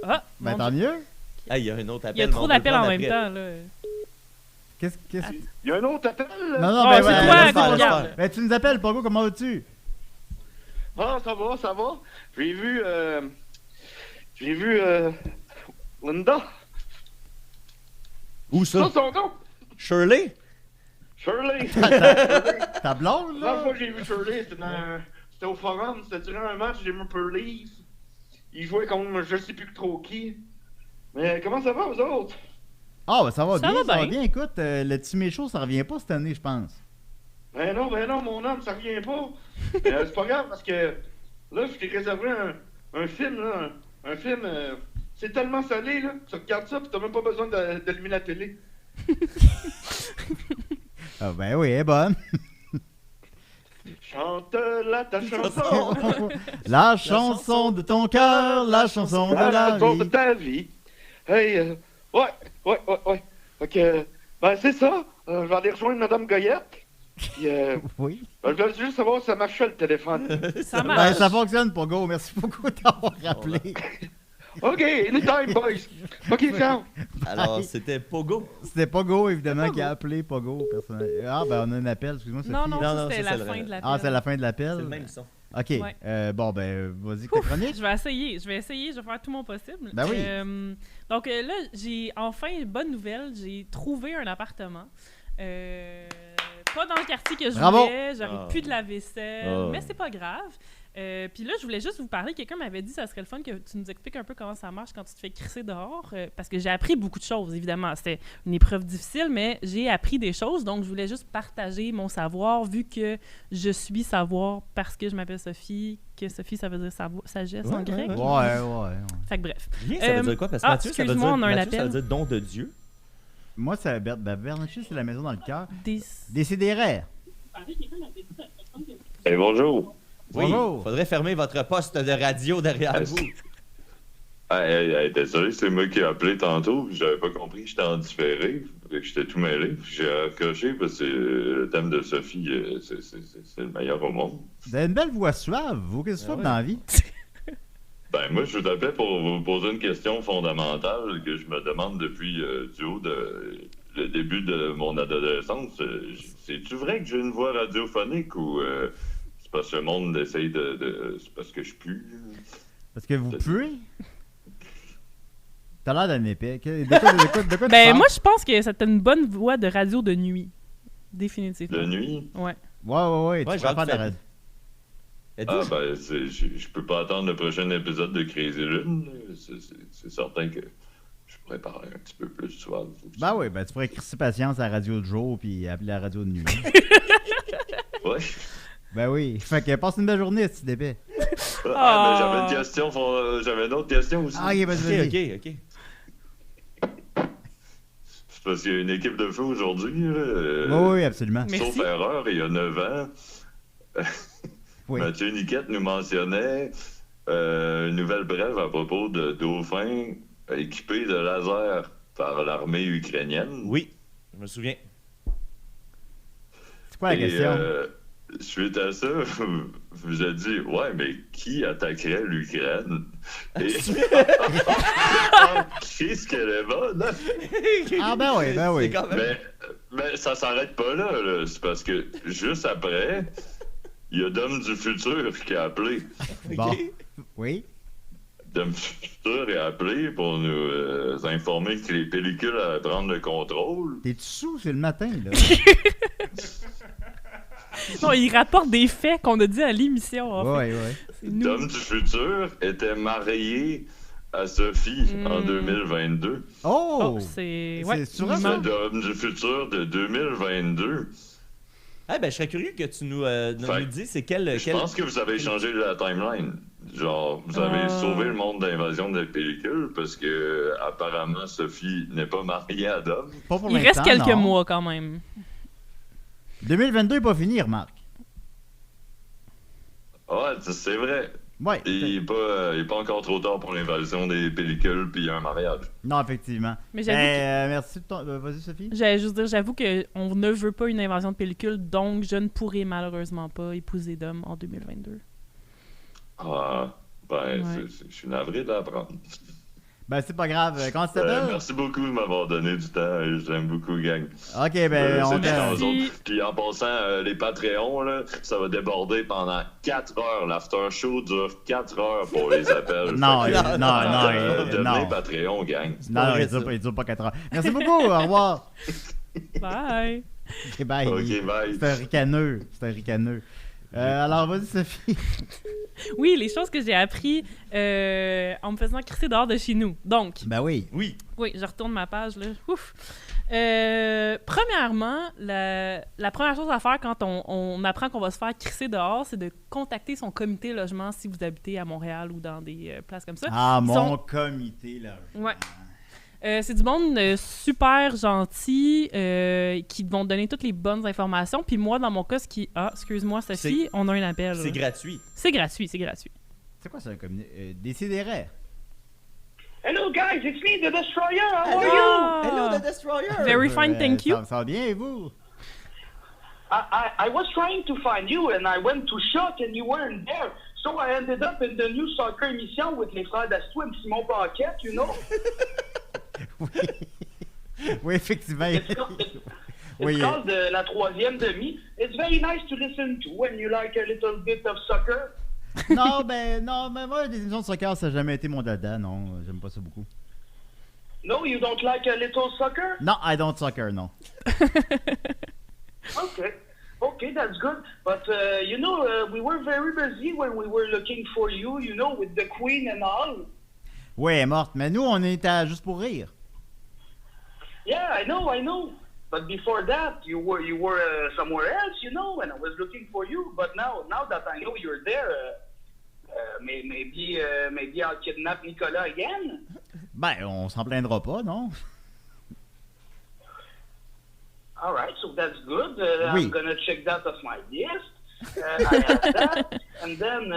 Ah, Ben, mon tant Dieu. mieux. Ah, il y a un autre appel. Il y a mais trop on peut d'appels le en prendre même après. temps, là. Qu'est-ce... Il y a un autre appel, là? Non, non, Ah, ben, c'est toi, laisse qu'on faire, laisse regarde. faire. Ben, tu nous appelles, Pogo, comment vas-tu? Ah, ça va, ça va. J'ai vu, Linda. Où Ça, ça? son nom. Shirley? Shirley. Ta blonde, La là? fois que j'ai vu Shirley, c'était au forum, c'était durant un match des Maple Leafs. Il jouait contre je sais plus trop qui. Mais comment ça va, vous autres? Ah, ben, ça va Ça bien, va ça va bien. bien. Écoute, le petit méchant, ça revient pas cette année, je pense. Ben non, mon homme, ça revient pas. C'est pas grave parce que là, je t'ai réservé un film, là. Un film, c'est tellement salé, là. Tu regardes ça, pis t'as même pas besoin d'allumer la télé. Ah, ben oui, elle est bonne. Chante-la ta chanson. La chanson de ton cœur, la chanson de la La chanson de vie. ta vie. Hey, ouais. Fait que, ben c'est ça. Je vais aller rejoindre Madame Goyette. Puis, Oui. je voulais juste savoir si ça marchait le téléphone. Ça Ben, marche. ça fonctionne, Pogo. Merci beaucoup d'avoir rappelé. OK, anytime, boys. OK, ciao. Alors, c'était Pogo. C'était Pogo, évidemment, qui a appelé Pogo. Personnellement. Ah, ben, on a un appel. Excuse-moi, Sophie. Non, Non, ça, c'était ça, la c'est fin le- de l'appel. Ah, c'est la fin de l'appel. C'est le même son. OK. Ouais. Bon, ben, vas-y, ta chronique. Je vais essayer, je vais faire tout mon possible. Ben oui. Donc là, j'ai enfin une bonne nouvelle, j'ai trouvé un appartement. Pas dans le quartier que je Bravo. voulais, j'aurais Ah. plus de la vaisselle, Ah. mais c'est pas grave. Puis là, je voulais juste vous parler. Quelqu'un m'avait dit que ça serait le fun que tu nous expliques un peu comment ça marche quand tu te fais crisser dehors. Parce que j'ai appris beaucoup de choses, évidemment. C'était une épreuve difficile, mais j'ai appris des choses. Donc, je voulais juste partager mon savoir, vu que je suis savoir parce que je m'appelle Sophie, que Sophie, ça veut dire sagesse en Ouais, grec. ouais, Ouais. Fait que bref. Rien, ça veut dire quoi? Parce que ah, Mathieu, ça veut excuse-moi, dire, on a un Mathieu, ça appel. veut dire don de Dieu. Moi, c'est Bernatchez, c'est la maison dans le cœur. Des... Décidérez. Hey, bonjour. Oui, Bonjour. faudrait fermer votre poste de radio derrière vous. Hey, désolé, c'est moi qui ai appelé tantôt, puis j'avais pas compris que j'étais en différé, fait que j'étais tout mêlé, puis j'ai accroché parce que le thème de Sophie, c'est le meilleur au monde. Vous avez une belle voix suave, vous. Qu'est-ce que vous faites dans la vie? Ben, moi, je vous appelais pour vous poser une question fondamentale que je me demande depuis du haut de le début de mon adolescence. C'est-tu vrai que j'ai une voix radiophonique ou c'est parce que le monde essaye c'est parce que je pue? Parce que vous puez? T'as l'air d'un épais. De quoi tu Ben, parles? moi, je pense que c'était une bonne voix de radio de nuit. Définitivement. De nuit? Ouais. Ouais, Ouais, tu je vas vais faire de la le radio. Ah, ben, je peux pas attendre le prochain épisode de Crazy Lune. C'est certain que je pourrais parler un petit peu plus souvent. Ben oui, ben tu pourrais crisser patience à la radio de jour puis appeler la radio de nuit. Ouais. Ben oui. Fait que passe une belle journée, si tu d'épais. Ah, ben, j'avais une question, j'avais une autre question aussi. Ah, ok, vas-y. Ok. C'est parce qu'il y a une équipe de feu aujourd'hui. Là, Oui, absolument. Merci. Sauf erreur, il y a 9 ans. Oui. Mathieu Niquette nous mentionnait une nouvelle brève à propos de dauphins équipés de lasers par l'armée ukrainienne. Oui, je me souviens. C'est quoi la question? Suite à ça, vous avez dit, ouais, mais qui attaquerait l'Ukraine? Et... Qu'est-ce qu'elle est bonne, hein? Ah, ben oui. C'est quand même... Mais ça s'arrête pas là. C'est parce que juste après, il y a Dom du futur qui a appelé. Bon. Oui. Dom du futur a appelé pour nous informer que les pellicules allaient prendre le contrôle. T'es-tu sous? C'est le matin, là. Non, il rapporte des faits qu'on a dit à l'émission. En fait. Ouais. C'est nous. Dom du futur était marié à Sophie en 2022. Oh! Oh, c'est... Ouais. C'est vrai, C'est ça? Dom du futur de 2022. Ah, ben, je serais curieux que tu nous dis c'est quel... Je pense que vous avez changé la timeline. Genre, vous avez sauvé le monde d'invasion des pellicules parce que apparemment Sophie n'est pas mariée à Dom. Pas pour Il l'instant, reste quelques non. mois quand même. 2022 n'est pas fini, remarque. Ouais, c'est vrai. Ouais. Il est pas encore trop tard pour l'invasion des pellicules puis un mariage. Non, effectivement. Mais j'avoue merci de ton... Vas-y, Sophie. J'allais juste dire, j'avoue qu'on ne veut pas une invasion de pellicule, donc je ne pourrai malheureusement pas épouser d'homme en 2022. Ah, ben, Ouais. je suis navré d'apprendre. Ben, c'est pas grave. Comment tu t'appelles? Merci beaucoup de m'avoir donné du temps. Je l'aime beaucoup, gang. Ok, ben, on C'est bien t'aime. aux autres. Puis en passant, les Patreons, là, ça va déborder pendant 4 heures. L'after show dure 4 heures pour les appels. Non, Fait que, non, devenez non. Patreon, gang. Non, vrai, il dure pas 4 heures. Merci beaucoup, au revoir. Bye! Ok, bye. Ok, bye. C'est un ricaneux. Alors, vas-y, Sophie. Oui, les choses que j'ai appris en me faisant crisser dehors de chez nous. Donc, Ben oui. Oui. oui, je retourne ma page, là. Ouf! Premièrement, la première chose à faire quand on apprend qu'on va se faire crisser dehors, c'est de contacter son comité logement si vous habitez à Montréal ou dans des places comme ça. Ah, Ils mon sont- comité, là. Ouais. C'est du monde super gentil qui vont te donner toutes les bonnes informations. Puis moi, dans mon cas, excuse-moi, Sophie, on a un appel. C'est gratuit. C'est gratuit, c'est gratuit. C'est quoi ça, un comité? Décidérez. Hello, guys, it's me, the Destroyer. How are you? Ah! Hello, the Destroyer! Very fine, thank you. Ça va bien, et vous? I was trying to find you, and I went to shop, and you weren't there. So I ended up in the new soccer émission with les frères Dastou and Simon Paquette, you know? Oui, effectivement. It's Oui, called La Troisième Demi. It's very nice to listen to when you like a little bit of soccer. non, mais moi, des émissions de soccer, ça n'a jamais été mon dada, non. J'aime pas ça beaucoup. No, you don't like a little soccer? Non, I don't soccer, non. Okay, that's good. But, we were very busy when we were looking for you, with the Queen and all. Oui, elle est morte, mais nous, on est à Juste pour rire. Yeah, I know. But before that, you were somewhere else, and I was looking for you. But now that I know you're there, maybe I'll kidnap Nicolas again. Ben, on s'en plaindra pas, non? All right, so that's good. Oui. I'm gonna check that off my list. I have that, and then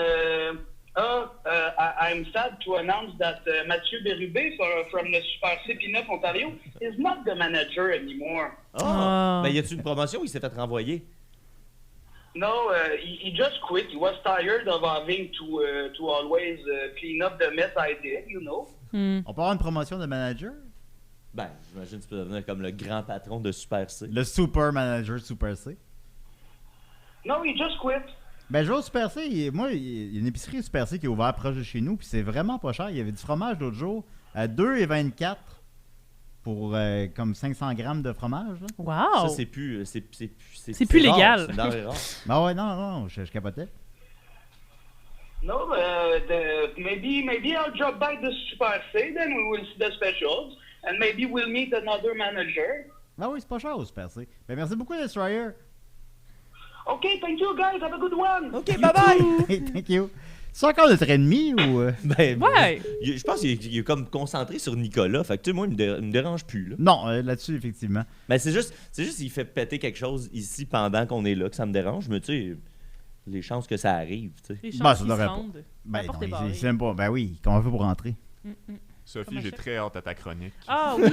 I'm sad to announce that Mathieu Bérubé from the Super C9 Ontario is not the manager anymore. Ah! Ben, y a-tu une promotion ou il s'est fait renvoyer? No, he just quit. He was tired of having to always clean up the mess I did, On peut avoir une promotion de manager? Ben, j'imagine que tu peux devenir comme le grand patron de Super C. Le super manager de Super C. No, he just quit. Ben, je vais au Super C. Il y a une épicerie Super C qui est ouverte proche de chez nous, puis c'est vraiment pas cher. Il y avait du fromage l'autre jour à 2,24 pour comme 500 grammes de fromage. Là. Wow! Ça, c'est plus... C'est plus rare, légal. C'est une denrée rare. Ben ouais, non, je capotais. No, maybe I'll drop by the Super C, then we will see the specials, and maybe we'll meet another manager. Ben oui, c'est pas cher au Super C. Ben merci beaucoup, Destroyer. Okay, thank you guys, have a good one. OK, bye-bye! Thank you. C'est encore notre ennemi ou... Ben, Ouais! je pense qu'il est comme concentré sur Nicolas. Fait que, tu sais, moi, il me dérange plus, là. Non, là-dessus, effectivement. Mais c'est juste il fait péter quelque chose ici pendant qu'on est là que ça me dérange. Mais, tu sais, les chances que ça arrive, tu sais. Les Ben, chances ça qu'ils se devrait pas. rendent. Ben La porte non, est barrée. il s'aime pas. Ben oui, comment on fait pour rentrer? Sophie, Comment j'ai je très hâte à ta chronique. Ah oui!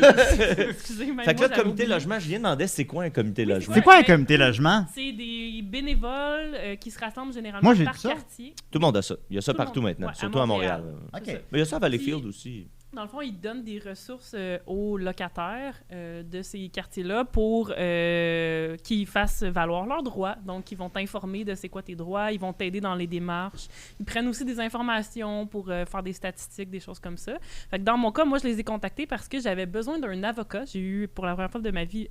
Excusez, même Fait que moi, là, j'avais comité oublié. logement, je viens de demander c'est quoi un comité logement? C'est quoi un ben, comité logement? C'est des bénévoles qui se rassemblent généralement Moi, j'ai par dit ça. quartier. Tout le monde a ça. Il y a ça Tout le partout monde. maintenant, Ouais, à surtout à Montréal. Montréal. OK. C'est ça. Mais il y a ça à Valleyfield Puis- aussi. Dans le fond, ils donnent des ressources aux locataires de ces quartiers-là pour qu'ils fassent valoir leurs droits. Donc, ils vont t'informer de c'est quoi tes droits, ils vont t'aider dans les démarches. Ils prennent aussi des informations pour faire des statistiques, des choses comme ça. Fait que dans mon cas, moi, je les ai contactés parce que j'avais besoin d'un avocat. J'ai eu, pour la première fois de ma vie,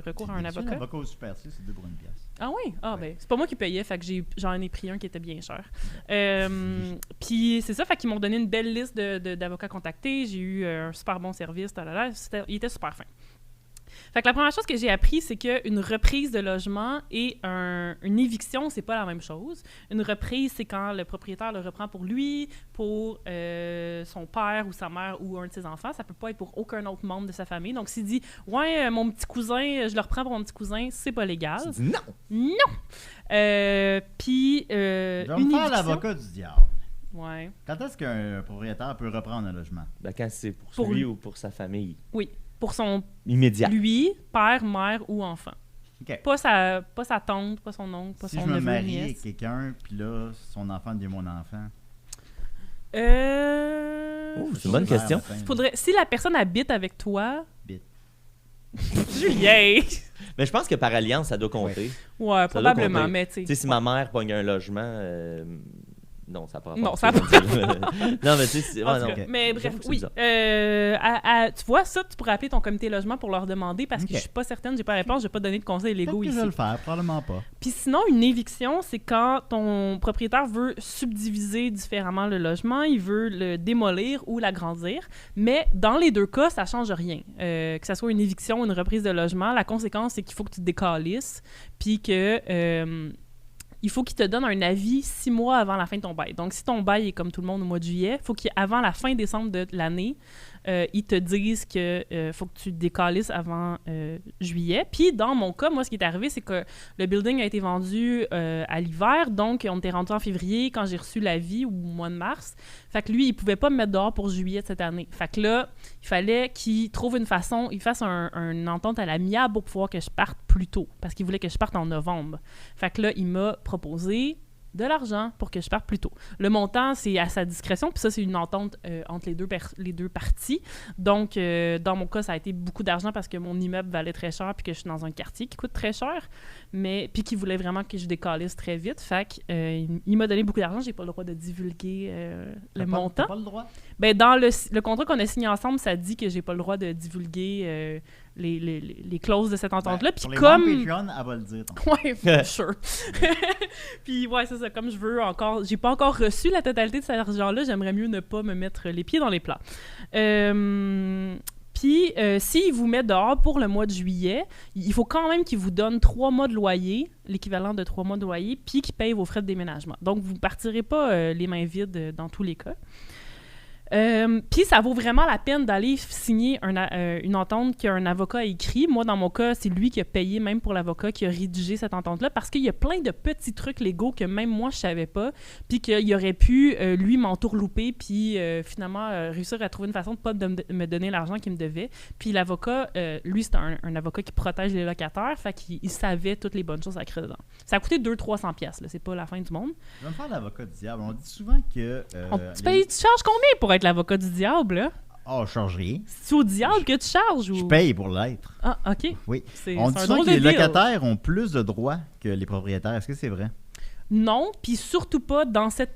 recours à un avocat. Un avocat au Super C, c'est 2 pour 1 pièce. Ah oui? Ah Ouais. ben, c'est pas moi qui payais, fait que j'en ai pris un qui était bien cher. Puis c'est ça, fait qu'ils m'ont donné une belle liste d'avocats contactés. J'ai eu un super bon service, il était super fin. Fait que la première chose que j'ai appris, c'est qu'une reprise de logement et une éviction, c'est pas la même chose. Une reprise, c'est quand le propriétaire le reprend pour lui, pour son père ou sa mère ou un de ses enfants. Ça peut pas être pour aucun autre membre de sa famille. Donc, s'il dit « Ouais, mon petit cousin, je le reprends pour mon petit cousin », c'est pas légal. Tu dis non! Non! Puis, Je vais une me faire éviction... l'avocat du diable. Ouais. Quand est-ce qu'un propriétaire peut reprendre un logement? Ben, quand c'est pour Pour lui lui. ou pour sa famille. Oui. Pour son... Immédiat. Lui, père, mère ou enfant. OK. Pas sa tante, pas son oncle, pas Si son je me neveu, marie avec nièce. quelqu'un, puis là, son enfant devient mon enfant. Oh, c'est une bonne question. Si la personne habite avec toi... Bite. Julien! Mais je pense que par alliance, ça doit compter. Ouais, Ça doit probablement, compter. mais tu Tu sais, si ma mère pogne un logement, Non, ça prend pas. Non, ça Non, mais tu sais, En tout non. cas, mais bref, J'avoue que c'est oui. bizarre. Tu vois, ça, tu pourrais appeler ton comité logement pour leur demander parce que Ok. je suis pas certaine, j'ai pas la réponse, je vais pas donner de conseils légaux Peut-être que ici. je vais le faire, probablement pas. Puis sinon, une éviction, c'est quand ton propriétaire veut subdiviser différemment le logement, il veut le démolir ou l'agrandir, mais dans les deux cas, ça change rien. Que ça soit une éviction ou une reprise de logement, la conséquence, c'est qu'il faut que tu te décalisses, puis que... il faut qu'il te donne un avis 6 mois avant la fin de ton bail. Donc, si ton bail est comme tout le monde au mois de juillet, il faut qu'avant la fin décembre de l'année, ils te disent que faut que tu te décalisses avant juillet. Puis, dans mon cas, moi, ce qui est arrivé, c'est que le building a été vendu à l'hiver. Donc, on était rendu en février quand j'ai reçu l'avis ou au mois de mars. Fait que lui, il pouvait pas me mettre dehors pour juillet de cette année. Fait que là, il fallait qu'il trouve une façon, il fasse une entente à l'amiable pour pouvoir que je parte plus tôt. Parce qu'il voulait que je parte en novembre. Fait que là, il m'a proposé de l'argent pour que je parte plus tôt. Le montant, c'est à sa discrétion, puis ça, c'est une entente entre les deux parties. Donc, dans mon cas, ça a été beaucoup d'argent parce que mon immeuble valait très cher puis que je suis dans un quartier qui coûte très cher, mais puis qu'il voulait vraiment que je décalisse très vite. Fait que, il m'a donné beaucoup d'argent. J'ai pas le droit de divulguer le montant. T'as pas le droit? Ben, dans le contrat qu'on a signé ensemble, ça dit que j'ai pas le droit de divulguer les clauses de cette entente-là. Puis Pour les comme... membres Patreon, elle va le dire. Ouais, for sure. Puis ouais, c'est ça. Comme je veux encore... J'ai pas encore reçu la totalité de cet argent-là, j'aimerais mieux ne pas me mettre les pieds dans les plats. Puis, s'il vous met dehors pour le mois de juillet, il faut quand même qu'il vous donne 3 mois de loyer, l'équivalent de 3 mois de loyer, puis qu'il paye vos frais de déménagement. Donc, vous ne partirez pas les mains vides dans tous les cas. Puis ça vaut vraiment la peine d'aller signer une entente qu'un avocat a écrit. Moi, dans mon cas, c'est lui qui a payé même pour l'avocat qui a rédigé cette entente-là parce qu'il y a plein de petits trucs légaux que même moi, je savais pas, puis qu'il aurait pu, lui, m'entourlouper, puis finalement réussir à trouver une façon de pas me donner l'argent qu'il me devait. Puis l'avocat, lui, c'est un avocat qui protège les locataires, fait qu'il savait toutes les bonnes choses à créer dedans. Ça a coûté 200-300 piastres, là, c'est pas la fin du monde. Je vais me faire l'avocat du diable. On dit souvent que... Tu charges combien pour être l'avocat du diable, là? Oh, je charge rien. C'est au diable que tu charges? Ou... Je paye pour l'être. Ah, OK. Oui. C'est On un dit souvent drôle que de les deal. locataires ont plus de droits que les propriétaires. Est-ce que c'est vrai? Non, puis surtout pas dans cette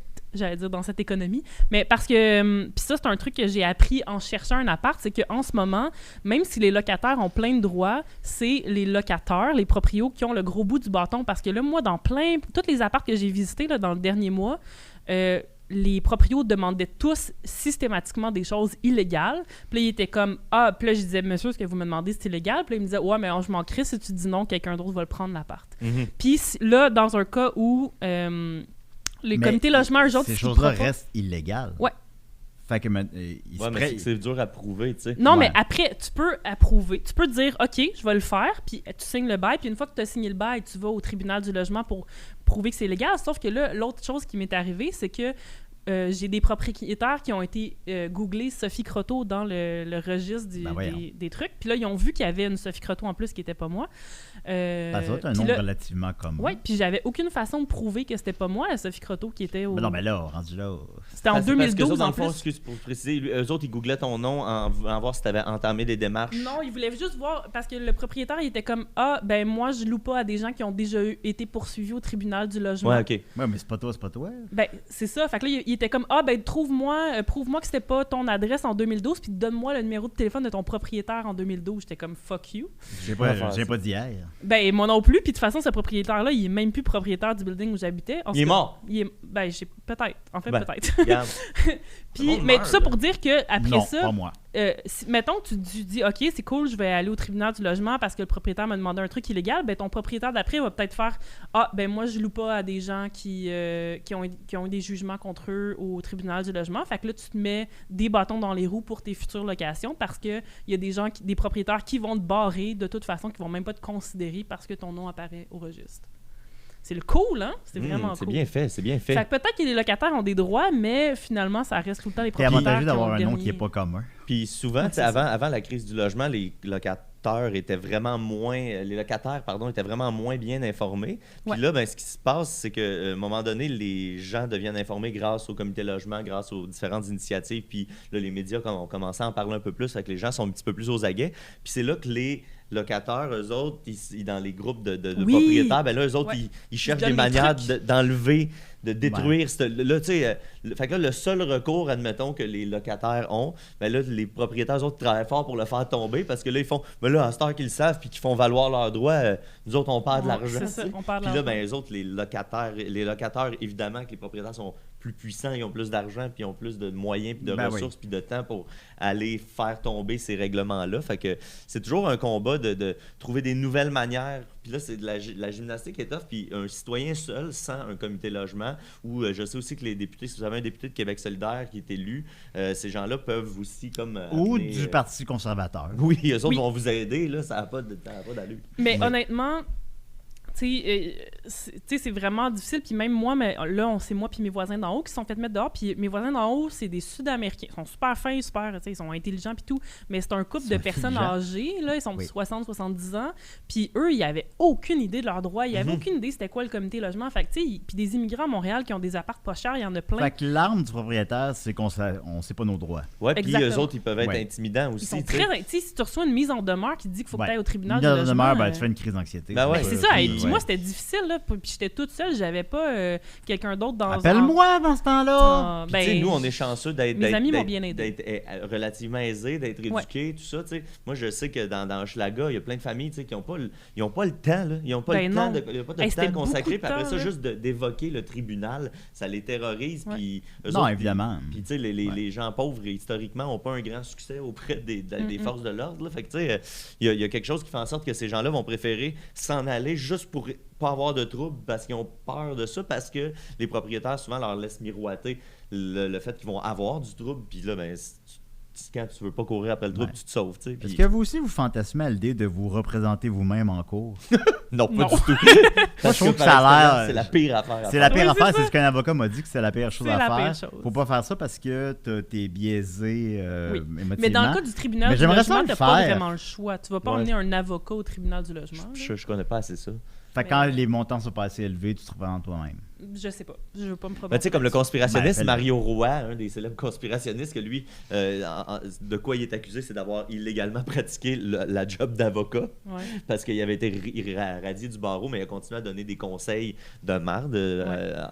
économie, mais parce que, puis ça, c'est un truc que j'ai appris en cherchant un appart, c'est qu'en ce moment, même si les locataires ont plein de droits, c'est les locataires, les proprios qui ont le gros bout du bâton, parce que là, moi, dans tous les apparts que j'ai visités là, dans le dernier mois, les proprios demandaient tous systématiquement des choses illégales. Puis là, ils étaient comme « Ah! » Puis là, je disais « Monsieur, ce que vous me demandez, c'est illégal? » Puis là, ils me disaient « Ouais, mais je m'en crisse si tu dis non, quelqu'un d'autre va le prendre, l'appart. Puis là, dans un cas où les comités logements, eux autres... Ces ce qu'ils choses-là proposent- restent illégales. Ouais. Fait que Ouais, mais c'est dur à prouver, tu sais. Non, Ouais. mais après, tu peux approuver. Tu peux dire, OK, je vais le faire, puis tu signes le bail, puis une fois que tu as signé le bail, tu vas au tribunal du logement pour prouver que c'est légal. Sauf que là, l'autre chose qui m'est arrivée, c'est que j'ai des propriétaires qui ont été googlés Sophie Croteau dans le registre des trucs. Puis là, ils ont vu qu'il y avait une Sophie Croteau en plus qui n'était pas moi. ça doit être un puis nom là- relativement commun. Oui, puis j'avais aucune façon de prouver que c'était pas moi, la Sophie Croteau, qui était au... Mais non, mais là, rendu là... C'était en Parce que 2012, eux autres, dans en le fond, plus. excuse pour préciser, eux autres, ils googlaient ton nom en voulant voir si tu avais entamé des démarches. Non, il voulait juste voir, parce que le propriétaire, il était comme, ah, ben moi, je loue pas à des gens qui ont déjà été poursuivis au tribunal du logement. Ouais, OK. Ouais, mais c'est pas toi. Ben, c'est ça. Fait que là, il était comme, ah, ben, prouve-moi que c'était pas ton adresse en 2012, puis donne-moi le numéro de téléphone de ton propriétaire en 2012. J'étais comme, fuck you. J'ai Ouais, pas d'hier. Ben, moi non plus. Puis de toute façon, ce propriétaire-là, il est même plus propriétaire du building où j'habitais. En Il est tout cas, mort. Ben, peut-être. En fait, Ben, peut-être. Regarde. Puis, Le monde mais meurt, tout ça là. pour dire que après Non, ça, pas moi. mettons que tu dis, OK, c'est cool, je vais aller au tribunal du logement parce que le propriétaire m'a demandé un truc illégal, ben ton propriétaire d'après va peut-être faire, ah, ben moi, je loue pas à des gens qui ont eu des jugements contre eux au tribunal du logement. Fait que là, tu te mets des bâtons dans les roues pour tes futures locations parce qu'il y a des propriétaires qui vont te barrer de toute façon, qui vont même pas te considérer parce que ton nom apparaît au registre. C'est le cool, hein? C'est vraiment C'est cool. bien fait, c'est bien fait. Fait que peut-être que les locataires ont des droits, mais finalement, ça reste tout le temps les T'es propriétaires avantageux qui ont d'avoir le un nom dernier- qui est pas commun. Puis souvent, Ouais, tu sais, c'est ça. avant la crise du logement, les locataires étaient vraiment moins bien informés. Puis Ouais. là, ben, ce qui se passe, c'est qu'à un moment donné, les gens deviennent informés grâce au comité logement, grâce aux différentes initiatives. Puis là, les médias ont commencé à en parler un peu plus, fait que les gens sont un petit peu plus aux aguets. Puis c'est là que les locataires, eux autres, dans les groupes de Oui. propriétaires, ben là, eux autres, Ouais. ils cherchent donnent des les manières trucs. d'enlever de détruire là, tu sais, fait que là, le seul recours, admettons, que les locataires ont, ben là, les propriétaires, eux autres, travaillent fort pour le faire tomber parce que là, ils font, ben là, à cette heure qu'ils le savent puis qu'ils font valoir leurs droits, nous autres, on perd de l'argent. C'est ça, tu sais. on perd de Puis là, l'argent. ben, les autres, les locataires, évidemment, que les propriétaires sont plus puissants, ils ont plus d'argent, puis ils ont plus de moyens, puis de ressources, puis de temps pour aller faire tomber ces règlements-là. Fait que c'est toujours un combat de trouver des nouvelles manières. Puis là, c'est de la gymnastique qui est tough. Puis un citoyen seul, sans un comité logement, ou je sais aussi que les députés, si vous avez un député de Québec solidaire qui est élu, ces gens-là peuvent aussi comme... Ou amener, du Parti conservateur. Oui, eux autres vont vous aider, là, ça n'a pas d'allure. Mais honnêtement, tu sais, c'est vraiment difficile. Puis même moi, mais là, c'est moi puis mes voisins d'en haut qui se sont fait mettre dehors. Puis mes voisins d'en haut, c'est des Sud-Américains. Ils sont super fins, super, tu sais, ils sont intelligents puis tout. Mais c'est un couple de personnes âgées, là, ils sont 60-70 ans. Puis eux, ils n'avaient aucune idée de leurs droits. Ils n'avaient aucune idée c'était quoi le comité logement. Fait que, tu sais, puis des immigrants à Montréal qui ont des apparts pas chers, il y en a plein. Fait que l'arme du propriétaire, c'est qu'on sait pas nos droits. Ouais, puis Exactement. eux autres, ils peuvent être intimidants aussi. Ils sont très... Tu sais, si tu reçois une mise en demeure qui te dit qu'il faut que tu ailles au tribunal mise du en logement... demeure, ben, tu fais une crise d'anxiété. Ben ouais. C'est ça. Et puis moi, c'était difficile, là. Puis j'étais toute seule. J'avais pas quelqu'un d'autre dans... Appelle-moi dans ce temps-là! Puis, tu sais, nous, on est chanceux d'être relativement aisés, d'être éduqués, tout ça. Tu sais. Moi, je sais que dans Hochelaga, il y a plein de familles qui n'ont pas le temps. Là. Ils n'ont pas le temps de temps consacré. Puis après ça, juste d'évoquer le tribunal, ça les terrorise. Puis non, évidemment. Puis, tu sais, les gens pauvres, historiquement, n'ont pas un grand succès auprès des forces de l'ordre. Là. Fait que, tu sais, il y a quelque chose qui fait en sorte que ces gens-là vont préférer s'en aller juste pour pas avoir de troubles parce qu'ils ont peur de ça, parce que les propriétaires souvent leur laissent miroiter le fait qu'ils vont avoir du trouble, puis là, ben, quand tu veux pas courir après le trouble, tu te sauves. Puis... Est-ce que vous aussi, vous fantasmez à l'idée de vous représenter vous-même en cours? Non, pas du tout. Moi, je trouve que ça a l'air... C'est la pire affaire. C'est la pire affaire, c'est ce qu'un avocat m'a dit que c'est la pire chose à faire. Chose. Faut pas faire ça parce que t'es biaisé émotivement. Mais dans le cas du tribunal du logement, t'as pas vraiment le choix. Tu vas pas emmener un avocat au tribunal du logement. Je connais pas assez ça. Fait que quand les montants sont pas assez élevés, tu te représentes toi-même. Je sais pas. Je veux pas me prononcer. Ben, tu sais, comme le conspirationniste Mario Roy, un des célèbres conspirationnistes, que lui, de quoi il est accusé, c'est d'avoir illégalement pratiqué la job d'avocat. Ouais. Parce qu'il avait été radié du barreau, mais il a continué à donner des conseils de merde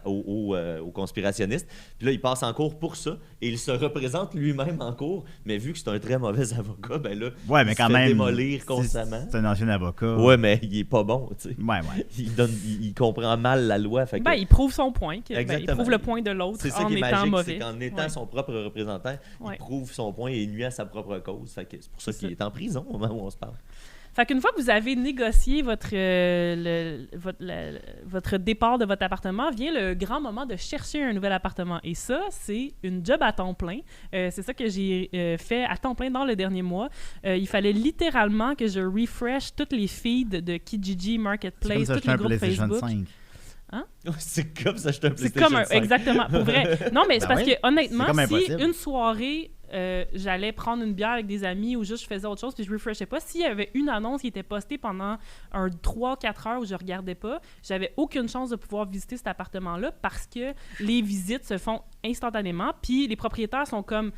aux conspirationnistes. Puis là, il passe en cours pour ça et il se représente lui-même en cours, mais vu que c'est un très mauvais avocat, ben là, mais il quand se fait même, démolir constamment. C'est un ancien avocat. Ouais, mais il est pas bon, tu sais. Ouais. Il comprend mal la loi. Fait que... il prouve son point. Il prouve le point de l'autre en étant magique, mauvais. C'est qu'en étant son propre représentant, il prouve son point et il nuit à sa propre cause. Fait que c'est pour ça qu'il est en prison au moment où on se parle. Fait qu'une fois que vous avez négocié votre départ de votre appartement, vient le grand moment de chercher un nouvel appartement. Et ça, c'est une job à temps plein. C'est ça que j'ai fait à temps plein dans le dernier mois. Il fallait littéralement que je refresh toutes les feeds de Kijiji, Marketplace, tous les groupes Facebook. 5. Hein? C'est comme ça, je t'ai un PlayStation 5. Exactement, pour vrai. Non, mais c'est parce que honnêtement, si impossible. une soirée, j'allais prendre une bière avec des amis ou juste je faisais autre chose puis je refreshais pas, s'il y avait une annonce qui était postée pendant 3-4 heures où je regardais pas, j'avais aucune chance de pouvoir visiter cet appartement-là parce que les visites se font instantanément, puis les propriétaires sont comme,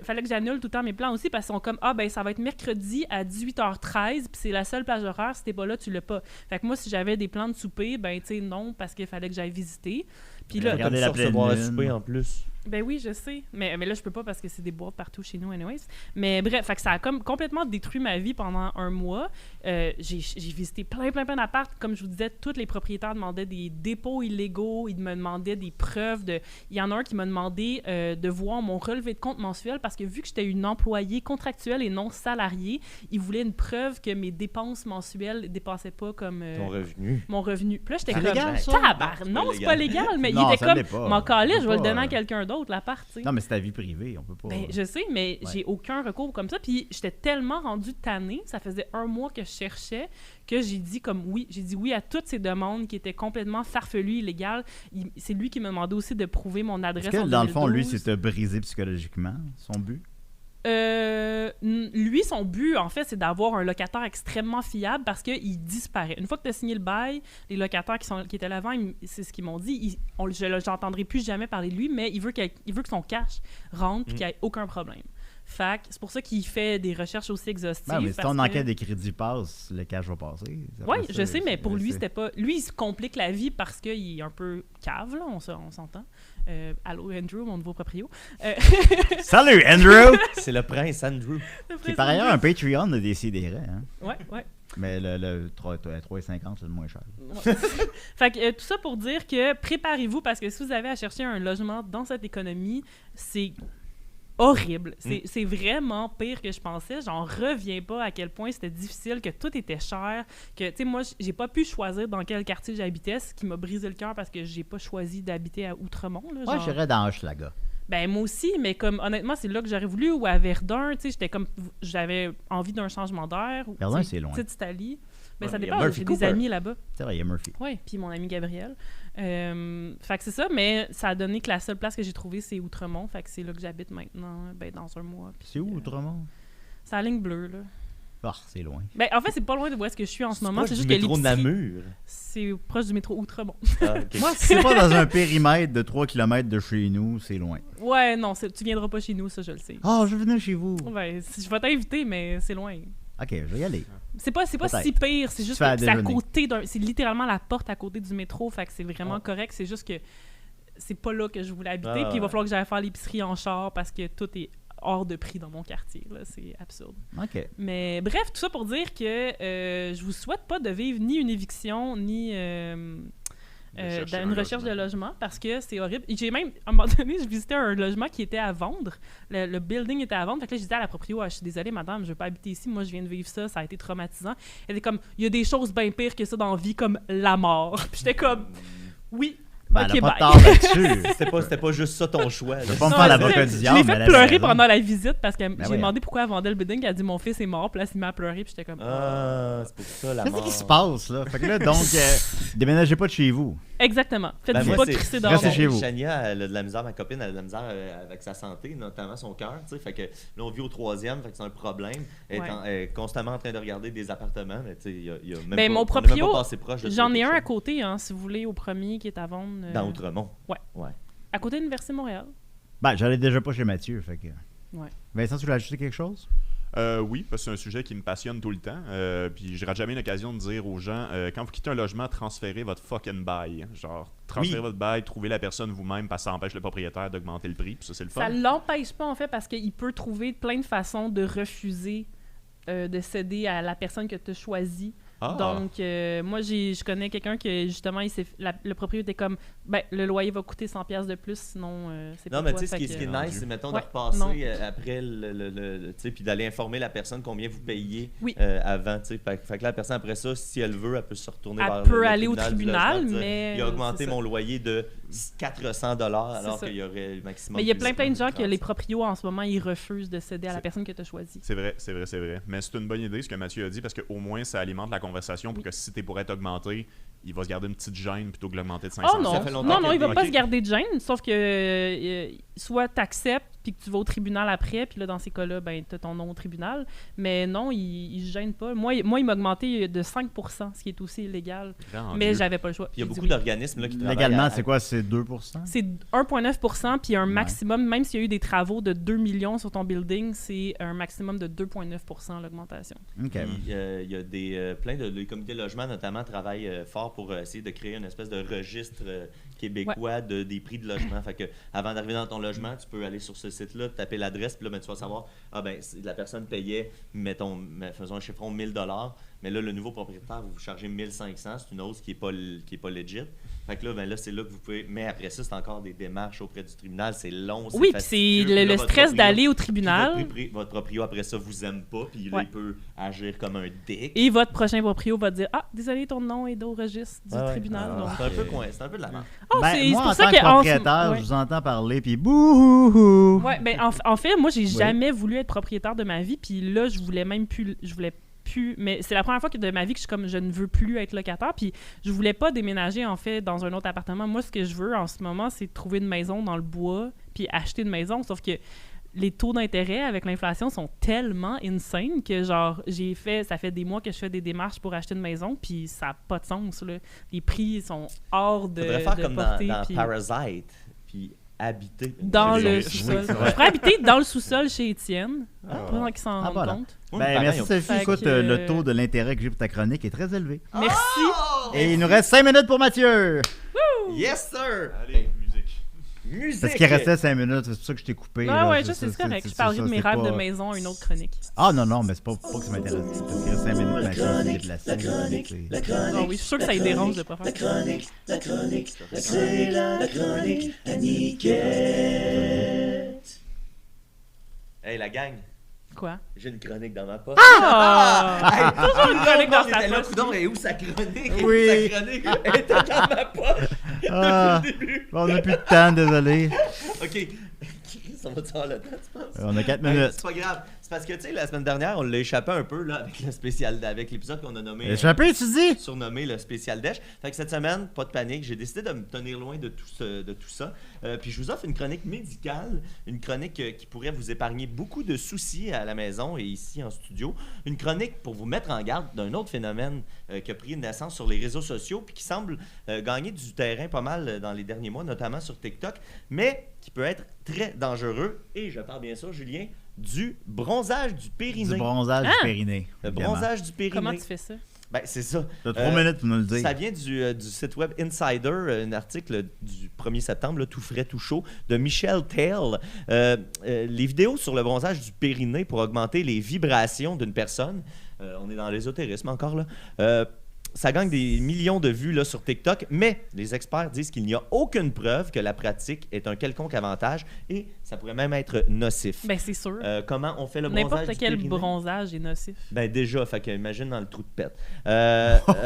fallait que j'annule tout le temps mes plans aussi parce qu'ils sont comme, ça va être mercredi à 18h13 puis c'est la seule plage horaire, si t'es pas là, tu l'as pas. Fait que moi, si j'avais des plans de souper, tu sais, non, parce qu'il fallait que j'aille visiter. Puis là, regardez la recevoir un souper en plus. Ben oui, je sais. Mais là, je peux pas parce que c'est des boîtes partout chez nous, anyways. Mais bref, fait que ça a comme complètement détruit ma vie pendant un mois. J'ai visité plein d'apparts. Comme je vous disais, tous les propriétaires demandaient des dépôts illégaux. Ils me demandaient des preuves. Il y en a un qui m'a demandé de voir mon relevé de compte mensuel parce que vu que j'étais une employée contractuelle et non salariée, il voulait une preuve que mes dépenses mensuelles ne dépassaient pas comme... Ton revenu. Mon revenu. Puis là, j'étais comme... légal, ça? Non, c'est pas légal. Mais non, il était comme... M'en calais, je vais le donner à pas. quelqu'un d'autre, l'appart, tu sais. Non, mais c'est ta vie privée, on peut pas... Ben, je sais, mais j'ai aucun recours comme ça. Puis j'étais tellement rendue tannée, ça faisait un mois que je cherchais, que j'ai dit oui à toutes ces demandes qui étaient complètement farfelues, illégales. C'est lui qui m'a demandé aussi de prouver mon adresse. Est-ce que, dans le fond, lui, c'est de briser psychologiquement, son but? Lui, son but, en fait, c'est d'avoir un locataire extrêmement fiable parce qu'il disparaît. Une fois que tu as signé le bail, les locataires qui étaient là avant, c'est ce qu'ils m'ont dit. Je n'entendrai plus jamais parler de lui, mais il veut que son cash rentre et qu'il n'y ait aucun problème. Fait que c'est pour ça qu'il fait des recherches aussi exhaustives. Ben, mais si parce ton que- enquête de crédit passe, le cash va passer. Oui, Après je ça, sais, mais pour lui, c'est- c'était pas. Lui, il se complique la vie parce qu'il est un peu cave, là, on s'entend. Allô, Andrew, mon nouveau proprio. Salut, Andrew! C'est le prince Andrew. Qui est par ailleurs un Patreon de Décideret, hein? Ouais. Mais le 3,50, c'est le moins cher. Fait que tout ça pour dire que préparez-vous parce que si vous avez à chercher un logement dans cette économie, c'est horrible. C'est vraiment pire que je pensais. J'en reviens pas à quel point c'était difficile, que tout était cher, que, tu sais, moi, j'ai pas pu choisir dans quel quartier j'habitais, ce qui m'a brisé le cœur parce que j'ai pas choisi d'habiter à Outremont. Là, Moi, j'irais dans Hochelaga. Ben, moi aussi, mais comme, honnêtement, c'est là que j'aurais voulu, ou à Verdun, tu sais, j'avais envie d'un changement d'air. ou, Verdun, tu sais, c'est loin. Petite Italie. Ben, Ouais, ça il y a dépend, Murphy j'ai Cooper. des amis là-bas. C'est vrai, il y a Murphy. Oui, puis mon ami Gabriel. Fait que c'est ça, mais ça a donné que la seule place que j'ai trouvée, c'est Outremont. Fait que c'est là que j'habite maintenant, ben, dans un mois. Puis, C'est où, Outremont? c'est la ligne bleue, là. Ah, c'est loin. Ben, en fait, c'est pas loin de où est-ce que je suis en ce moment. C'est juste que métro l'épicerie, Namur. c'est proche du métro Outremont. Ah, ok. Moi, si c'est pas dans un périmètre de 3 km de chez nous, c'est loin. Ouais, non, tu viendras pas chez nous, ça, je le sais. Ah, je vais venir chez vous. Ouais, je vais t'inviter, mais c'est loin. Ok, je vais y aller. C'est pas Peut-être. si pire, c'est juste fais à que c'est à déjeuner. côté d'un... C'est littéralement la porte à côté du métro, fait que c'est vraiment correct. C'est juste que c'est pas là que je voulais habiter, Ah, puis il va ouais. falloir que j'aille faire l'épicerie en char parce que tout est hors de prix dans mon quartier, là. C'est absurde. Ok. Mais bref, tout ça pour dire que je vous souhaite pas de vivre ni une éviction, ni chercher une un recherche de logement. logement parce que c'est horrible. Et j'ai même, à un moment donné, je visitais un logement qui était à vendre. Le building était à vendre. Fait que là, je disais à la proprio, je suis désolée, madame, je veux pas habiter ici. Moi, je viens de vivre ça. Ça a été traumatisant. Elle était comme, il y a des choses bien pires que ça dans la vie, comme la mort. Puis j'étais comme, oui. Ben, Ok, elle a pas bye. de tort là-dessus. C'était pas juste ça ton choix. là. Je vais pas me Non, faire c'est l'avocat ça. du Je diable. l'ai mais fait elle a pleurer raison. pendant la visite parce que j'ai voyons. demandé pourquoi elle vendait le building. Elle a dit mon fils est mort. Puis là, il m'a pleuré. Puis j'étais comme. Ah, c'est pour ça la Qu'est-ce mort. qui se passe, là? Fait que là, donc, déménagez pas de chez vous. Exactement. Faites-vous Ben, pas moi, crisser c'est- dehors. Restez chez vous. Chania, elle a de la misère, ma copine, elle a de la misère avec sa santé, notamment son cœur. Tu sais, fait que là, on vit au 3e, fait que c'est un problème. Elle est constamment en train de regarder des appartements, mais tu sais, il y a même Ben, pas, mon on est proprio, même pas passé proche de J'en trouver ai un quelque à côté, hein, si vous voulez, au premier qui est à vendre. chose. Dans Outremont. Ouais. À côté de l'Université de Montréal. Ben, j'allais déjà pas chez Mathieu, fait que... Ouais. Vincent, tu voulais ajouter quelque chose? Oui, parce que c'est un sujet qui me passionne tout le temps. Puis je rate jamais une occasion de dire aux gens, quand vous quittez un logement, transférez votre fucking bail. Genre, transférez Oui. votre bail, trouvez la personne vous-même, parce que ça empêche le propriétaire d'augmenter le prix. Puis ça, c'est le fun. Ça l'empêche pas, en fait, parce qu'il peut trouver plein de façons de refuser de céder à la personne que tu as choisie. Ah. Donc, moi, je connais quelqu'un que, justement, le propriétaire était comme, ben, le loyer va coûter 100$ de plus, sinon, c'est pas Non, mais toi. tu sais, ce qui Fait est que- nice, c'est, mettons, Ouais, de repasser non. après tu sais, puis d'aller informer la personne combien vous payez Oui. avant, tu sais. Fait que là, la personne, après ça, si elle veut, elle peut se retourner Elle vers peut le aller au du tribunal, logement, dire, mais il a augmenté c'est ça. mon loyer de 400$ alors ça. qu'il y aurait le maximum. Mais il y a plus plein de gens que 30. les proprios, en ce moment, ils refusent de céder à la C'est- personne que tu as choisie. C'est vrai. Mais c'est une bonne idée ce que Mathieu a dit parce qu'au moins ça alimente la conversation pour que si t'es pour être augmenté, il va se garder une petite gêne plutôt que l'augmenter de 500. Oh non, Ça fait longtemps non, il va qu'elle pas dit, se ok. garder de gêne, sauf que soit t'acceptes puis que tu vas au tribunal après, puis là, dans ces cas-là, ben, t'as ton nom au tribunal, mais non, il se gêne pas. Moi, il m'a augmenté de 5%, ce qui est aussi illégal, Grand mais Dieu. j'avais pas le choix. Il y a J'ai dit beaucoup oui. d'organismes là, qui travaillent Légalement, à- c'est quoi? C'est 2%? C'est 1,9%, puis un Ouais. maximum, même s'il y a eu des travaux de 2 millions sur ton building, c'est un maximum de 2,9% l'augmentation. OK. Puis, il y a plein de les comités de logement, notamment, travaillent fort pour essayer de créer une espèce de registre québécois des prix de logement. Fait que avant d'arriver dans ton logement, tu peux aller sur ce site-là, taper l'adresse, puis là, ben, tu vas savoir, la personne payait, faisons un chiffron, 1000$, mais là, le nouveau propriétaire, vous chargez 1500$, c'est une hausse qui est pas legit. Fait que là, ben là, c'est là que vous pouvez... Mais après ça, c'est encore des démarches auprès du tribunal, c'est long, Oui, puis fastidieux. c'est Puis là, le votre stress proprio- d'aller au puis tribunal. votre proprio, après ça, vous aime pas, puis là, Ouais. il peut agir comme un dick. Et votre prochain proprio va dire « Ah, désolé, ton nom est au registre du Ouais, ouais. tribunal. Donc, C'est un peu c'est un peu de la merde. Ah, Ben, c'est moi, pour en ça tant que que propriétaire, ouais. je vous entends parler, puis bouhouhou! Ouais, ben en fait, moi j'ai jamais voulu être propriétaire de ma vie, puis là je voulais plus, mais c'est la première fois que de ma vie que je ne veux plus être locataire, puis je voulais pas déménager en fait dans un autre appartement. Moi, ce que je veux en ce moment, c'est trouver une maison dans le bois, puis acheter une maison, sauf que les taux d'intérêt avec l'inflation sont tellement insane que genre ça fait des mois que je fais des démarches pour acheter une maison, puis ça n'a pas de sens là. Les prix sont hors de Faudrait faire de comme portée, dans puis- Parasite, puis habiter Dans une le maison. sous-sol. Oui, c'est vrai. Je pourrais habiter dans le sous-sol chez Étienne. Ah. Pendant qu'ils s'en rendent voilà. compte. Oui, Ben, pareil, merci on- Sophie. Fait Écoute, que- le taux de l'intérêt que j'ai pour ta chronique est très élevé. Merci. Et il nous reste 5 minutes pour Mathieu. Yes, sir! Allez, musique. Musique! Parce qu'il restait 5 minutes, c'est pour ça que je t'ai coupé. Ah là. ouais, ça c'est correct. Je parlerai de mes c'est rêves de pas- maison à une autre chronique. Ah non, mais c'est pas que ça m'intéresse. C'est parce qu'il reste 5 minutes, Mathieu s'est déplacé. c'est- Ah oui, je suis sûr que ça les dérange de pas faire ça. Hey, la gang, Quoi? j'ai une chronique dans ma poche. Ah! Toujours une chronique dans sa là, poche. coudonc, et où sa chronique? Oui. Et où sa chronique? Elle était dans ma poche Ah, depuis le début. on n'a plus de temps, désolé. OK. Ça va te faire le temps, tu penses? On a 4 Hey, minutes. c'est pas grave. C'est parce que, tu sais, la semaine dernière, on l'a échappé un peu là, avec le spécial, avec l'épisode qu'on a nommé... J'ai un peu étudié. surnommé le spécial Dèche. Fait que cette semaine, pas de panique, j'ai décidé de me tenir loin de tout ça. Puis je vous offre une chronique médicale, une chronique qui pourrait vous épargner beaucoup de soucis à la maison et ici en studio. Une chronique pour vous mettre en garde d'un autre phénomène qui a pris naissance sur les réseaux sociaux puis qui semble gagner du terrain pas mal dans les derniers mois, notamment sur TikTok, mais qui peut être très dangereux. Et je parle bien sûr, Julien, du bronzage du périnée. Du bronzage du Ah! périnée. Le évidemment. bronzage du périnée. Comment tu fais ça? Ben, c'est ça. T'as 3 minutes pour nous le dire. Ça vient du site web Insider, un article du 1er septembre, là, tout frais, tout chaud, de Michelle Tail. Les vidéos sur le bronzage du périnée pour augmenter les vibrations d'une personne. On est dans l'ésotérisme encore, là. Ça gagne des millions de vues là, sur TikTok, mais les experts disent qu'il n'y a aucune preuve que la pratique est un quelconque avantage et ça pourrait même être nocif. Ben, c'est sûr. Comment on fait le bronzage N'importe du quel périnée? bronzage est nocif. Ben déjà, fait que imagine dans le trou de pète.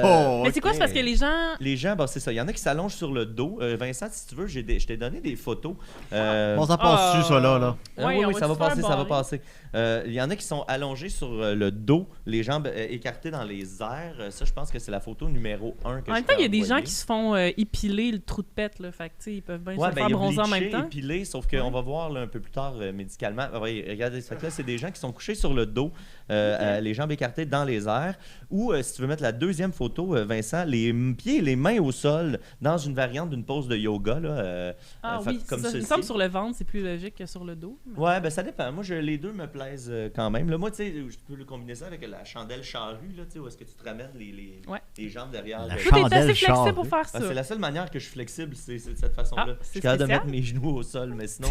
Oh, Mais c'est quoi? C'est parce que les gens. Les gens, ben, c'est ça. Il y en a qui s'allongent sur le dos. Vincent, si tu veux, je t'ai donné des photos. Bon, ça passe dessus, ça, là. Ouais, oui, on ça va va-tu faire passer, ça va barrer? passer. Il y en a qui sont allongés sur le dos, les jambes écartées dans les airs. Ça, je pense que c'est la photo numéro 1 que En même temps, il y a des gens qui se font épiler le trou de pète, là. Fait que, tu sais, ils peuvent bien Ouais, se ben, faire il y a bronzer en même bleaché, temps. épilé, sauf qu'on va voir là, un peu plus tard médicalement. Ah ouais, regardez, ça fait que là, c'est des gens qui sont couchés sur le dos, les jambes écartées dans les airs. Ou, si tu veux mettre la deuxième photo, Vincent, les pieds et les mains au sol dans une variante d'une pose de yoga. Là, Ah fait oui, comme ça. Il me ceci. semble sur le ventre, c'est plus logique que sur le dos. Ouais, ben ça dépend. Moi, les deux me plaisent quand même. Là, moi, tu sais, je peux le combiner ça avec la chandelle charrue, là, tu sais, où est-ce que tu te ramènes Ouais. les jambes derrière. La le- Toi, t'es Chandelle assez flexible charrue. pour faire ça. Ah, c'est la seule manière que je suis flexible, c'est de cette façon-là. Ah, je suis c'est capable de spécial. mettre mes genoux au sol, mais sinon,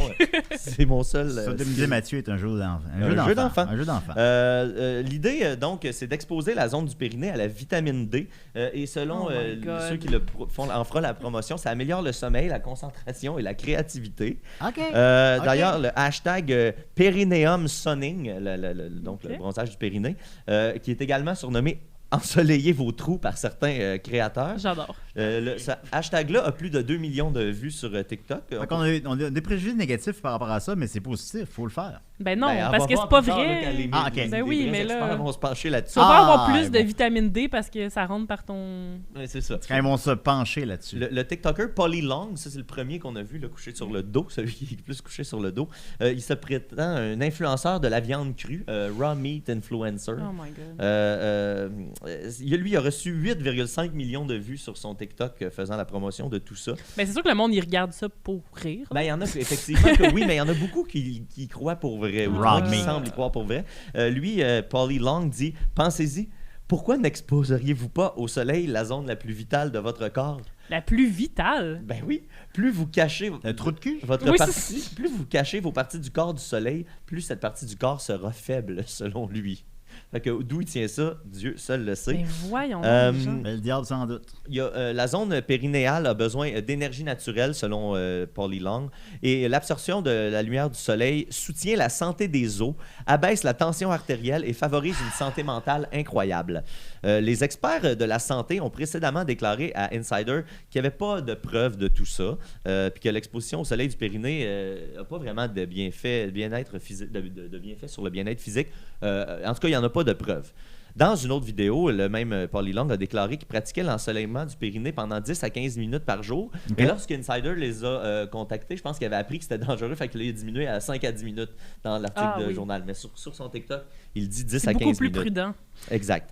c'est mon seul. Sodomiser Mathieu est un jeu d'enfant. Un jeu d'enfant. Un jeu d'enfant. L'idée, donc, c'est d'exposer la zone du périnée à la vitamine D. Et selon Oh my God. ceux qui en fera la promotion, ça améliore le sommeil, la concentration et la créativité. OK. D'ailleurs, le hashtag Perineum Sunning, donc Ok. le bronzage du périnée, qui est également surnommé ensoleiller vos trous par certains créateurs. J'adore. Ce hashtag-là a plus de 2 millions de vues sur TikTok. Fait qu'on on a des préjugés négatifs par rapport à ça, mais c'est positif, faut le faire. Ben non, Ben, on parce va que voir c'est pas plus tard, là, vrai. quand les- Ah, ok. les Ben oui, vrais mais là- experts vont se pencher là-dessus. Tu vas pas avoir Ah, plus de bon. vitamine D parce que ça rentre par ton. Ouais, c'est ça. Quand ils vont se pencher là-dessus. Le TikToker Polly Long, ça c'est le premier qu'on a vu là, couché sur le dos, celui qui est plus couché sur le dos. Il se prétend un influenceur de la viande crue, raw meat influencer. Oh my god. Lui, il a reçu 8,5 millions de vues sur son TikTok faisant la promotion de tout ça. Ben c'est sûr que le monde, il regarde ça pour rire. Ben, il y en a effectivement que oui, mais il y en a beaucoup qui y croient pour vrai, ou Raw qui meat. semblent y croire pour vrai. Lui, Polly Long dit « Pensez-y, pourquoi n'exposeriez-vous pas au soleil la zone la plus vitale de votre corps? La plus vitale. Ben oui, plus vous cachez Un trou de cul? votre Oui, partie, plus vous cachez vos parties du corps du soleil, plus cette partie du corps sera faible, selon lui. » Fait que d'où il tient ça, Dieu seul le sait. Ben voyons. Euh, donc, les gens. Ben, le diable sans doute. Il y a, la zone périnéale a besoin d'énergie naturelle, selon Polly Long. Et l'absorption de la lumière du soleil soutient la santé des os, abaisse la tension artérielle et favorise une santé mentale incroyable. Les experts de la santé ont précédemment déclaré à Insider qu'il n'y avait pas de preuve de tout ça, puis que l'exposition au soleil du périnée n'a pas vraiment de bien-être physique, de bienfaits sur le bien-être physique. En tout cas, il n'y en a pas de preuves. Dans une autre vidéo, le même Polly Long a déclaré qu'il pratiquait l'ensoleillement du périnée pendant 10 à 15 minutes par jour. Ok. Et lorsqu'Insider les a contactés, je pense qu'il avait appris que c'était dangereux, fait qu'il a diminué à 5 à 10 minutes dans l'article Ah, oui. journal. Mais sur son TikTok, il dit 10 C'est à 15 beaucoup plus minutes. prudent. Exact.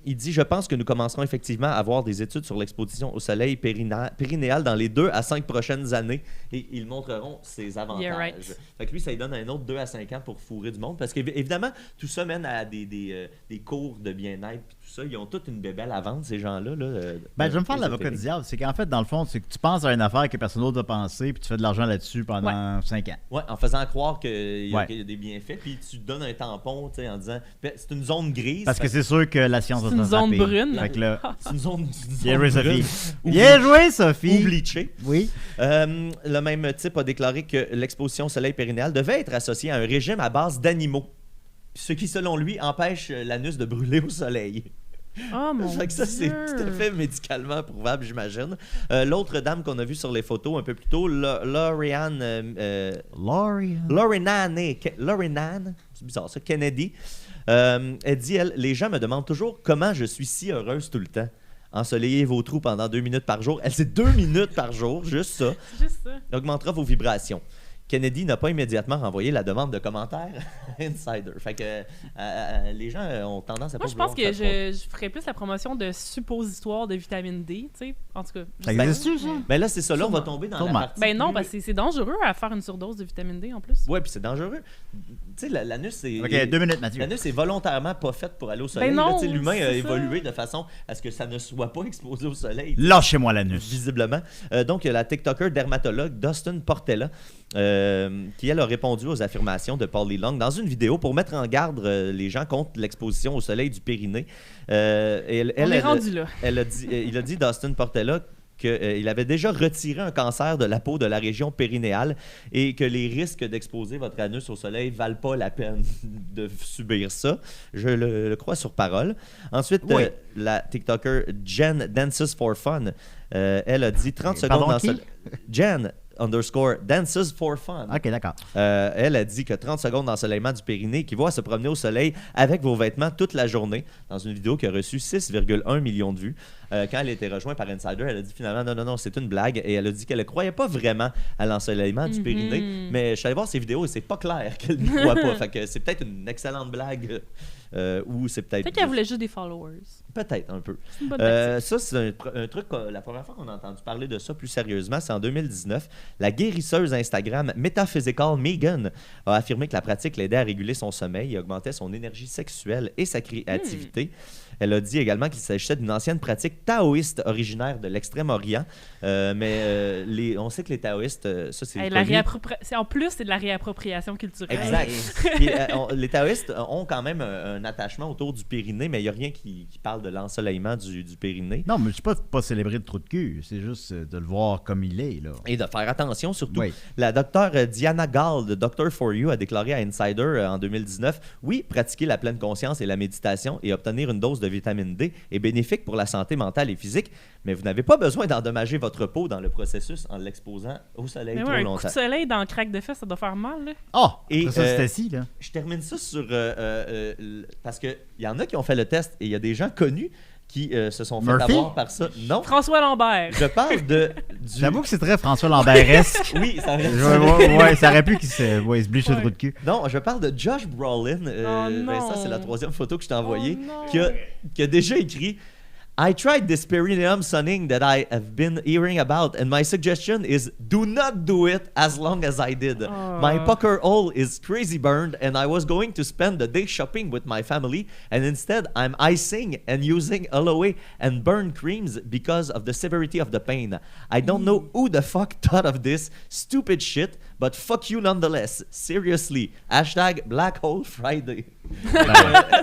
il dit « Je pense que nous commencerons effectivement à avoir des études sur l'exposition au soleil périnéal dans les 2 à 5 prochaines années et ils montreront ses avantages. Yeah, right. Fait que lui, ça lui donne un autre 2 à 5 ans pour fourrer du monde parce qu'évidemment, tout ça mène à des cours de bien-être puis tout ça. Ils ont toute une bébelle à vendre, ces gens-là. Là, je vais me faire l'avocat du diable. C'est qu'en fait, dans le fond, c'est que tu penses à une affaire que personne d'autre va penser puis tu fais de l'argent là-dessus pendant 5 ans. Ouais, en faisant croire qu'il y a des bienfaits puis tu donnes un tampon en disant c'est une zone grise. Parce que c'est sûr que la science va C'est se une zone rattraper. brune. Fait que là, c'est une zone bien joué, brune. Sophie. Bien joué, Sophie. Ou bleachée. Oui. Le même type a déclaré que l'exposition au soleil périnéal devait être associée à un régime à base d'animaux, ce qui, selon lui, empêche l'anus de brûler au soleil. Oh mon Fait que ça, c'est Dieu. tout à fait médicalement prouvable, j'imagine. L'autre dame qu'on a vue sur les photos un peu plus tôt, Lorianne c'est bizarre ça, Kennedy, elle dit, les gens me demandent toujours comment je suis si heureuse tout le temps. Ensoleillez vos trous pendant 2 minutes par jour. Elle, c'est 2 minutes par jour, juste ça. Juste ça. Augmentera vos vibrations. Kennedy n'a pas immédiatement renvoyé la demande de commentaire à Insider. Fait que les gens ont tendance à Moi, pas je pense vouloir que faire je ferais plus la promotion de suppositoires de vitamine D, tu sais. En tout cas, je Ça sais pas. existe-tu, ça? Mais là, c'est ça. Là, on va Sûrement. tomber dans Sûrement. la partie... Ben non, plus- parce que c'est dangereux à faire une surdose de vitamine D en plus. Ouais, puis c'est dangereux. Tu sais, l'anus, c'est... OK, 2 minutes, Mathieu. L'anus est volontairement pas fait pour aller au soleil. Ben non, Là, tu sais, l'humain a c'est évolué ça. de façon à ce que ça ne soit pas exposé au soleil. Lâchez-moi l'anus. Visiblement. Donc, il y a la TikToker dermatologue Dustin Portella qui, elle, a répondu aux affirmations de Paul Lee Long dans une vidéo pour mettre en garde les gens contre l'exposition au soleil du périnée. On est rendu là. Il a dit, Dustin Portella, qu'il avait déjà retiré un cancer de la peau de la région périnéale et que les risques d'exposer votre anus au soleil ne valent pas la peine de subir ça. Je le crois sur parole. Ensuite, Oui. la TikToker Jen Dances for Fun, elle a dit 30 secondes Pardon, dans qui? Jen _dances for fun. OK, d'accord. Elle a dit que 30 secondes d'ensoleillement du périnée équivaut à se promener au soleil avec vos vêtements toute la journée dans une vidéo qui a reçu 6,1 millions de vues. Quand elle a été rejointe par Insider, elle a dit finalement non, c'est une blague et elle a dit qu'elle ne croyait pas vraiment à l'ensoleillement du périnée. Mais je suis allé voir ses vidéos et c'est pas clair qu'elle n'y croit pas. Fait que c'est peut-être une excellente blague ou c'est peut-être. Peut-être qu'elle voulait juste des followers. Peut-être un peu. C'est une bonne tactique. Ça, c'est un truc, la première fois qu'on a entendu parler de ça plus sérieusement, c'est en 2019. La guérisseuse Instagram Metaphysical Megan a affirmé que la pratique l'aidait à réguler son sommeil et augmentait son énergie sexuelle et sa créativité. Elle a dit également qu'il s'agissait d'une ancienne pratique taoïste originaire de l'Extrême-Orient. On sait que les taoïstes, ça c'est Hey, connu. en plus, c'est de la réappropriation culturelle. Exact. Puis, les taoïstes ont quand même un attachement autour du périnée, mais il n'y a rien qui parle de l'ensoleillement du périnée. Non, mais je ne suis pas célébrer le trou de cul. C'est juste de le voir comme il est, là. Et de faire attention surtout. Oui. La docteure Diana Gall de Doctor For You a déclaré à Insider en 2019 « Oui, pratiquer la pleine conscience et la méditation et obtenir une dose de vitamine D est bénéfique pour la santé mentale et physique, mais vous n'avez pas besoin d'endommager votre peau dans le processus en l'exposant au soleil Mais trop ouais, un coup longtemps. de soleil dans le crack de fesses, ça doit faire mal, là. Oh! Et, Ça, c'est assis, là. Je termine ça sur... parce qu'il y en a qui ont fait le test et il y a des gens connus qui se sont fait Murphy? avoir par ça. Non, François Lambert. je parle du... J'avoue que c'est très François Lambert-esque. Oui, ça aurait Ouais, ça aurait pu qu'il se bleache le trou de cul. Non, je parle de Josh Brolin. non. Ça, c'est la 3e photo que je t'ai envoyée. Oh non. qui a déjà écrit I tried this perineum sunning that I have been hearing about, and my suggestion is do not do it as long as I did. My pucker hole is crazy burned, and I was going to spend the day shopping with my family, and instead I'm icing and using aloe and burn creams because of the severity of the pain. I don't know who the fuck thought of this stupid shit, but fuck you nonetheless. Seriously. #Black Hole Friday.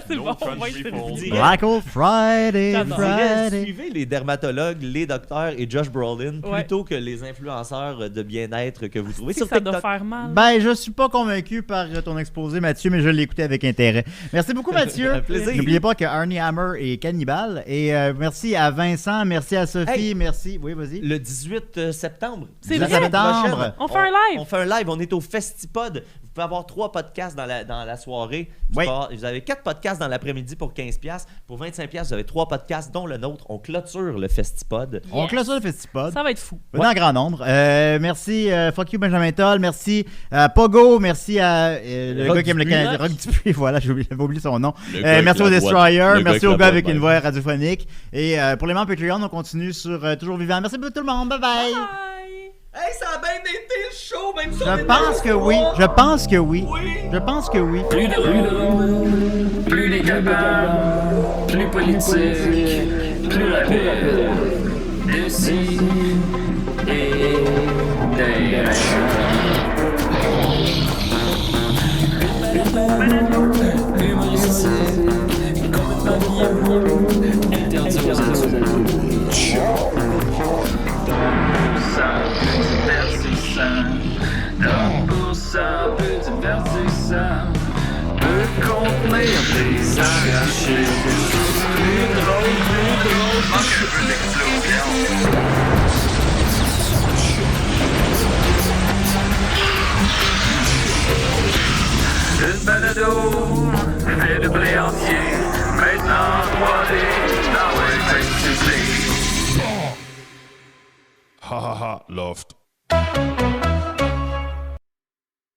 C'est No bon, country ouais, c'est for- dit. Black Hole Friday, J'adore. Friday. Suivez les dermatologues, les docteurs et Josh Brolin Ouais. plutôt que les influenceurs de bien-être que vous trouvez C'est sur que ça doit TikTok. faire mal. Ben, je suis pas convaincu par ton exposé, Mathieu, mais je l'ai écouté avec intérêt. Merci beaucoup, Mathieu. Un plaisir. N'oubliez pas que Arnie Hammer est cannibale. Et merci à Vincent, merci à Sophie, Hey. merci. Oui, vas-y. Le 18 septembre. C'est la vrai? semaine prochaine, Septembre. On fait un live. On fait un live. On est au Festipod. Vous pouvez avoir 3 podcasts dans la soirée. Oui. Vous avez 4 podcasts dans l'après-midi pour 15$. Pour 25$, vous avez 3 podcasts, dont le nôtre. On clôture le Festipod. On clôture le Festipod. Ça va être fou. Venez en grand nombre. Merci, fuck you Benjamin Toll. Merci à Pogo. Merci à le Rock gars qui aime le Dupuis. Canadien. Rock Dupuis, voilà, j'avais oublié son nom. Le gars Merci avec au la Destroyer. boîte. Le Merci gars au avec gars la avec boîte, une ouais. voix radiophonique. Et pour les membres Patreon, on continue sur Toujours Vivant. Merci beaucoup tout le monde. Bye bye. Hey, ça a bien été le show, même si on Je est pense dans que le oui. froid. Je pense que oui. Oui. Je pense que oui. Plus de plus les capables, plus politique, plus rapide. D'ici et d'ailleurs. Humoristique, complètement bien, interdit aux adultes. Ça peut divertissant. Donc pour ça peut divertissant. Peut contenir des arrachés. Plus drôle. Manque un peu d'explosion. Une balado, fait de blé entier. Maintenant 3D, dans le face to Ha ha ha, Loft.